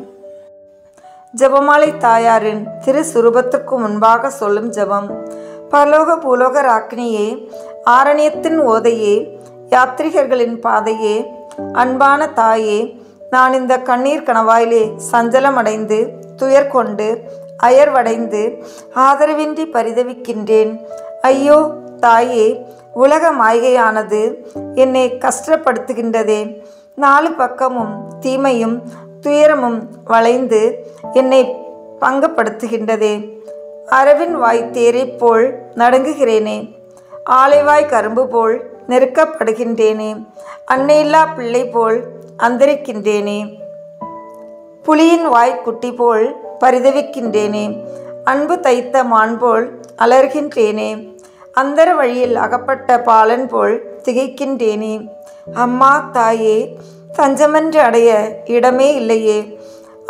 ஜெபமாலை தாயாரின் திரு சுரூபத்திற்கு முன்பாக சொல்லும் ஜெபம். பரலோக பூலோக ராக்கினியே, ஆரண்யத்தின் ஓதையே, யாத்ரிகர்களின் பாதையே, அன்பான தாயே, நான் இந்த கண்ணீர் கணவாயிலே சஞ்சலமடைந்து துயர் கொண்டு அயர்வடைந்து ஆதரவின்றி பரிதவிக்கின்றேன். ஐயோ தாயே, உலக மாய்கையானது என்னை கஷ்டப்படுத்துகின்றதே. 4 பக்கமும் தீமையும் துயரமும் வளைந்து என்னை பங்கப்படுத்துகின்றதே. அரவின் வாய் தேரை போல் நடுங்குகிறேனே. ஆலைவாய் கரும்பு போல் நெருக்கப்படுகின்றேனே. அன்னையில்லா பிள்ளை போல் அந்தரிக்கின்றேனே. புலியின் வாய் குட்டி போல் பரிதவிக்கின்றேனே. அன்பு தைத்த மான் போல் அலர்கின்றேனே. அந்தர வழியில் அகப்பட்ட பாலன் போல் திகைக்கின்றேனே. அம்மா தாயே, தஞ்சமென்று அடைய இடமே இல்லையே.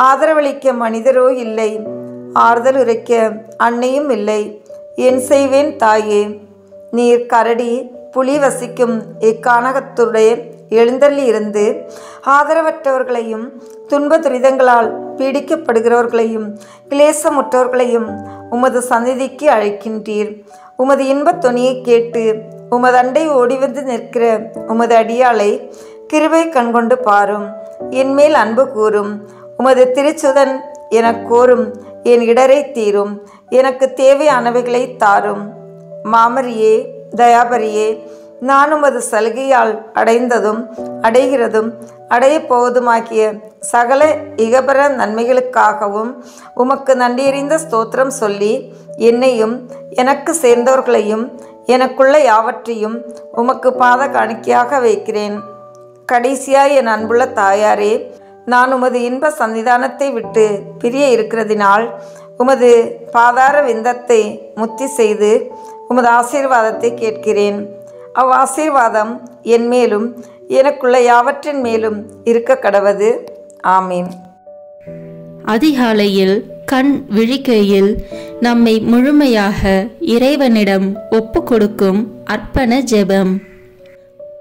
ஆதரவளிக்க மனிதரோ இல்லை, ஆறுதல் உரைக்க அன்னையும் இல்லை. என் செய்வேன் தாயே? நீர் கரடி புலி வசிக்கும் இக்கானகத்துடைய எழுந்தள்ளி இருந்து ஆதரவற்றவர்களையும் துன்ப துரிதங்களால் பீடிக்கப்படுகிறவர்களையும் கிளேசமுற்றவர்களையும் உமது சந்நிதிக்கு அழைக்கின்றீர். உமது இன்பத் தொனியை கேட்டு உமது அண்டை ஓடிவந்து நிற்கிற உமது அடியாளை கிருபை கண்கொண்டு பாரும். என்மேல் அன்பு கூறும். உமது திருச்சுதன் எனக்கோரும் என் இடரை தீரும். எனக்கு தேவையானவைகளை தாரும். மாமரியே, தயாபரியே, நான் உமது சலுகையால் அடைந்ததும் அடைகிறதும் அடையப் போவதுமாகிய சகல இகபர நன்மைகளுக்காகவும் உமக்கு நன்றியறிந்த ஸ்தோத்திரம் சொல்லி என்னையும் எனக்கு சேர்ந்தவர்களையும் எனக்குள்ள யாவற்றையும் உமக்கு பாத காணிக்கையாக வைக்கிறேன். கடைசியாய் என் அன்புள்ள தாயாரே, நான் உமது இன்ப சன்னிதானத்தை விட்டு பிரிய இருக்கிறதினால் உமது பாதார விந்தத்தை முத்தி செய்து உமது ஆசீர்வாதத்தை கேட்கிறேன். அவ்வாசீர்வாதம் என் மேலும் எனக்குள்ள யாவற்றின் மேலும் இருக்க கடவது. ஆமீன். அதிகாலையில் கண் விழிக்கையில் நம்மை முழுமையாக இறைவனிடம் ஒப்பு கொடுக்கும் அர்ப்பண ஜெபம்.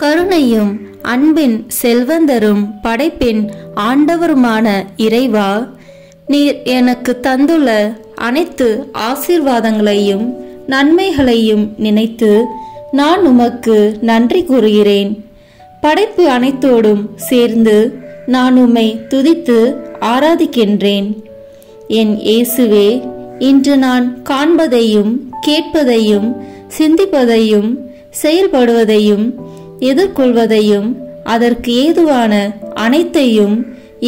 கருணையும் அன்பின் செல்வந்தரும் படைப்பின் ஆண்டவருமான இறைவா, நீர் எனக்கு தந்துள்ள அனைத்து ஆசீர்வாதங்களையும் நன்மைகளையும் நினைத்து நான் உமக்கு நன்றி கூறுகிறேன். படைப்பு அனைத்தோடும் சேர்ந்து நான் உம்மை துதித்து ஆராதிக்கின்றேன். என் இயேசுவே, இன்று நான் காண்பதையும் கேட்பதையும் சிந்திப்பதையும் செயல்படுவதையும் எதிர்கொள்வதையும் அதற்கு ஏதுவான அனைத்தையும்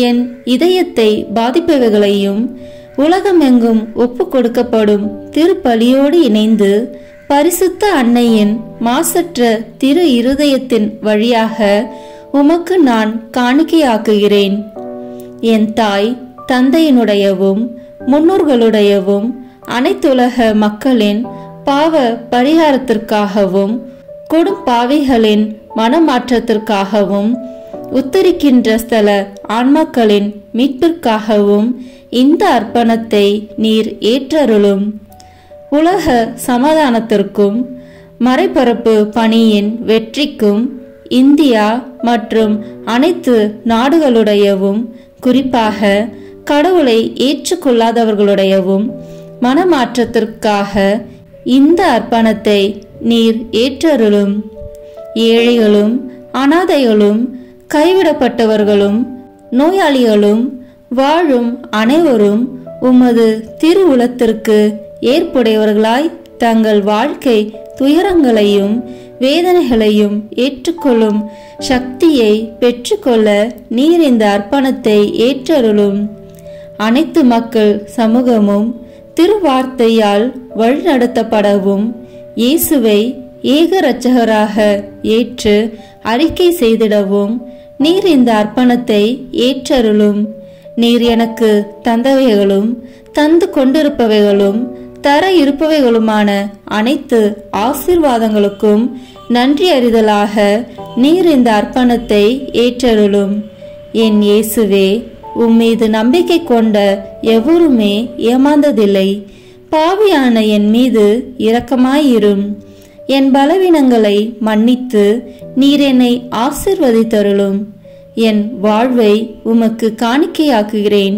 என் இதயத்தை பாதிப்பவைகளையும் உலகமெங்கும் ஒப்பு கொடுக்கப்படும் திருப்பலியோடு இணைந்து பரிசுத்த அன்னையின் மாசற்ற திரு இருதயத்தின் வழியாக உமக்கு நான் காணிக்கையாக்குகிறேன். என் தாய் தந்தையினுடையவும் முன்னோர்களுடையவும் அனைத்துலக மக்களின் பாவ பரிகாரத்திற்காகவும் கொடும் பாவிகளின் மனமாற்றத்திற்காகவும் உத்தரிக்கின்ற ஸ்தல ஆன்மாக்களின் மீட்பிற்காகவும் இந்த அர்ப்பணத்தை நீர் ஏற்றருளும். உலக சமாதானத்திற்கும் மறைபரப்பு பணியின் வெற்றிக்கும் இந்தியா மற்றும் அனைத்து நாடுகளுடையவும் குறிப்பாக கடவுளை ஏற்றுக்கொள்ளாதவர்களுடையவும் மனமாற்றத்திற்காக இந்த அர்ப்பணத்தை நீர் ஏற்றருளும். ஏழைகளும் அனாதைகளும் கைவிடப்பட்டவர்களும் நோயாளிகளும் வாழும் அனைவரும் உமது திருவுளத்திற்கு ஏற்புடையவர்களாய் தங்கள் வாழ்க்கை துயரங்களையும் வேதனைகளையும் ஏற்றுக்கொள்ளும் சக்தியை பெற்றுக்கொள்ள நீர் இந்த அர்ப்பணத்தை ஏற்றருளும். அனைத்து மக்கள் சமூகமும் திருவார்த்தையால் வழிநடத்தப்படவும் இயேசுவை ஏக இரட்சகராக ஏற்று அறிக்கை செய்திடவும் நீர் இந்த அர்ப்பணத்தை ஏற்றருளும். நீர் எனக்கு தந்தவைகளும் தந்து கொண்டிருப்பவைகளும் தர இருப்பவைகளுமான அனைத்து ஆசீர்வாதங்களுக்கும் நன்றி அறிதலாக நீர் இந்த அர்ப்பணத்தை ஏற்றருளும். என் இயேசுவே, உம்மீது நம்பிக்கை கொண்ட எவருமே ஏமாந்ததில்லை. பாவியான என் மீது இரக்கமாயிரும். என் பலவீனங்களை மன்னித்து நீர் என்னை ஆசீர்வதித்தருளும். என் வாழ்வை உமக்கு காணிக்கையாக்குகிறேன்.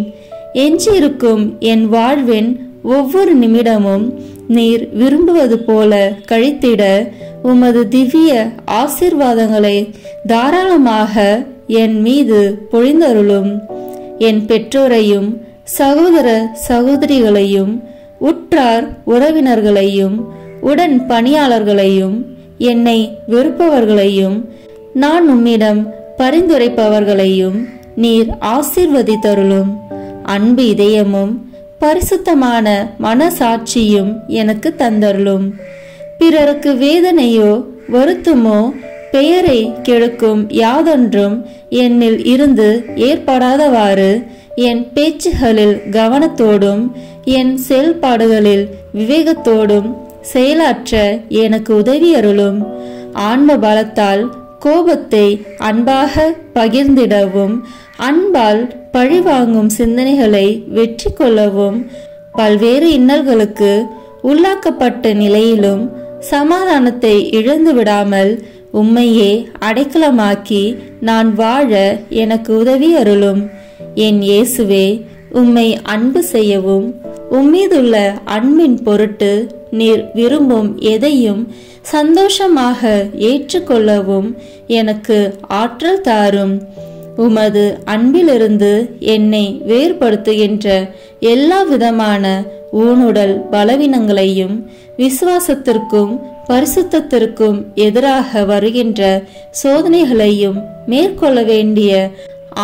எஞ்சியிருக்கும் என் வாழ்வின் ஒவ்வொரு நிமிடமும் நீர் விரும்புவது போல கழித்திட உமது திவ்ய ஆசீர்வாதங்களை தாராளமாக என் மீது பொழிந்தருளும். என் பெற்றோரையும் சகோதர சகோதரிகளையும் உற்றார் உறவினர்களையும் உடன் பணியாளர்களையும் என்னை வெறுப்பவர்களையும் நான் உம்மிடம் பரிந்துரைப்பவர்களையும் நீர் ஆசீர்வதித்தருளும். அன்பு இதயமும் பரிசுத்தமான மனசாட்சியும் எனக்கு தந்தருளும். பிறருக்கு வேதனையோ வருத்தமோ பெயரை கெடுக்கும் யாதொன்றும் என்னில் இருந்து ஏற்படாதவாறு என் பேச்சுகளில் கவனத்தோடும் என் செயல்பாடுகளில் விவேகத்தோடும் செயலாற்ற எனக்கு உதவி அருளும். ஆன்ம பலத்தால் கோபத்தை அன்பாக பகிர்ந்திடவும் அன்பால் பழிவாங்கும் சிந்தனைகளை வெற்றி கொள்ளவும் பல்வேறு இன்னல்களுக்கு உள்ளாக்கப்பட்ட நிலையிலும் சமாதானத்தை இழந்து விடாமல் உம்மையே அடைக்கலமாக்கி நான் வாழ எனக்கு உதவி அருளும். என் இயேசுவே, உம்மை அன்பு செய்யவும் உம்மீதுள்ள அன்பின் பொருட்டு நீர் விரும்பும் எதையும் சந்தோஷமாக ஏற்றுக்கொள்ளவும் எனக்கு ஆற்றல் தாரும். உமது அன்பிலிருந்து என்னை வேறுபடுத்துகின்ற எல்லா விதமான ஊனுடல் பலவீனங்களையும் விசுவாசத்திற்கும் பரிசுத்தத்திற்கும் எதிராக வருகின்ற சோதனைகளையும் மேற்கொள்ள வேண்டிய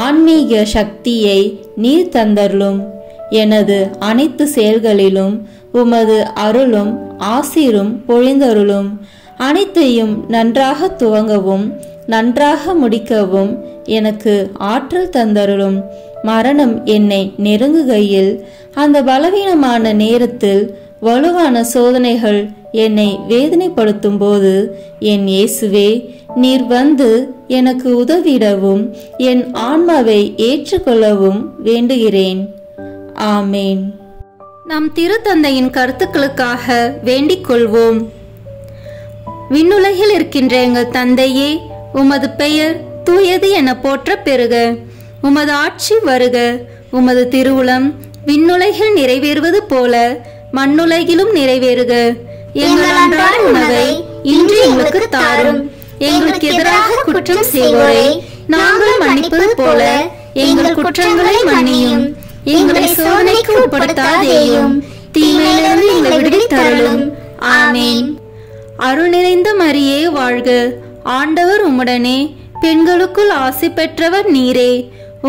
ஆன்மீக சக்தியை நீர் தந்தருளும். எனது அனைத்து செயல்களிலும் உமது அருளும் ஆசீரும் பொழிந்தருளும். அனைத்தையும் நன்றாக துவங்கவும் நன்றாக முடிக்கவும் எனக்கு ஆற்றல் தந்தருளும். மரணம் என்னை நெருங்குகையில் அந்த பலவீனமான நேரத்தில் வலுவான சோதனைகள் என்னை வேதனைப்படுத்தும் போது என் இயேசுவே, நீர் வந்து எனக்கு உதவிடவும் என் ஆன்மாவை ஏற்றுக்கொள்ளவும் வேண்டுகிறேன். ஆமேன். நம் திருத்தந்தையின் கருத்துக்களுக்காக வேண்டிக் கொள்வோம். விண்ணுலகில் இருக்கின்ற எங்கள் தந்தையே, உமது பெயர் தூயது என போற்ற பெறுக. உமது ஆட்சி வருக. உமது திருவுளம் விண்ணுலகில் நிறைவேறுவது போல மண்ணுலகிலும் நிறைவேறுக. எங்கள் அன்றாட உணவை இன்று எங்களுக்கு தாரும். எங்களுக்கு எதிராக குற்றம் செய்வோரை நாங்கள் மன்னிப்பது போல எங்கள் குற்றங்களை மன்னியும். எங்களை சோதனைக்கு உட்படுத்தாதேயும், தீமையிலிருந்து எங்களை விடுவித்தருளும். ஆமேன். அருள் நிறைந்த மரியே வாழ்க. ஆண்டவர் உம்முடனே, பெண்களுக்குள் ஆசி பெற்றவர் நீரே.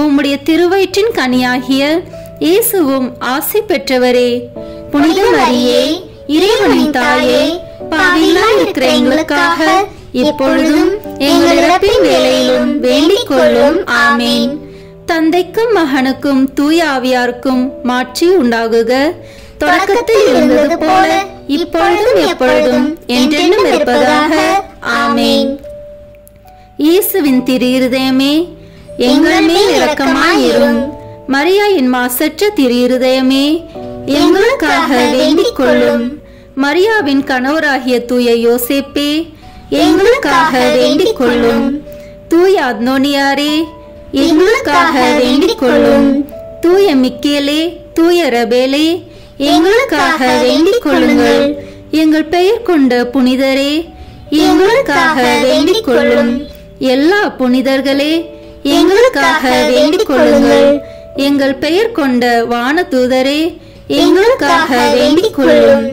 உம்முடைய திருவயிற்றின் கனியாகிய இயேசுவும் ஆசி பெற்றவரே. புனித மரியே, இறைவனின் தாயே, பாவிகளாய் இருக்கிற எங்களுக்காக இப்பொழுதும் எங்கள் இறப்பின் வேளையிலும் வேண்டிக் கொள்ளும். ஆமேன். தந்தைக்கும் மகனுக்கும் தூய ஆவியாருக்கும் மாட்சி உண்டாகுக. தொடக்கத்தில் இருந்தது போல இப்பொழுதும் எப்பொழுதும் என்றென்றும் இருப்பதாக. ஆமேன். இயேசுவின் திரு இருதயமே, எங்கள் மேல் இரக்கமாயிரும். மரியாயின் மாசற்ற திரு இருதயமே, எங்களுக்காக வேண்டிக் கொள்ளும். மரியாவின் கணவராகிய தூய யோசேப்பே, எங்களுக்காக வேண்டிக் கொள்ளும். தூய அத்னோனியாரே, எங்களுக்காக வேண்டிக் கொள்ளும். தூய மிக்கேலே, தூய ரபேலே, எங்களுக்காக வேண்டிக் கொள்ளுங்கள். எங்கள் பெயர் கொண்ட புனிதரே, எங்களுக்காக வேண்டிக் கொள்ளும். எல்லா புனிதர்களே, எங்களுக்காக வேண்டிக் கொள்ளுங்கள். எங்கள் பெயர் கொண்ட வானதூதரே, எங்களுக்காக வேண்டிக் கொள்ளும்.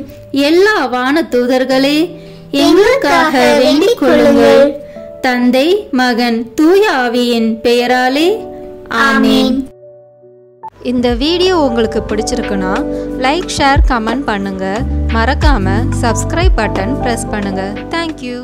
எல்லா வானதூதர்களே, எங்களுக்காக வேண்டிக் கொள்ளுங்கள். தந்தை, மகன், தூய ஆவியின் பெயராலே. ஆமேன். இந்த வீடியோ உங்களுக்கு பிடிச்சிருக்குன்னா லைக், ஷேர், கமெண்ட் பண்ணுங்க. மறக்காம சப்ஸ்கிரைப் பட்டன் பிரஸ் பண்ணுங்க. தேங்க்யூ.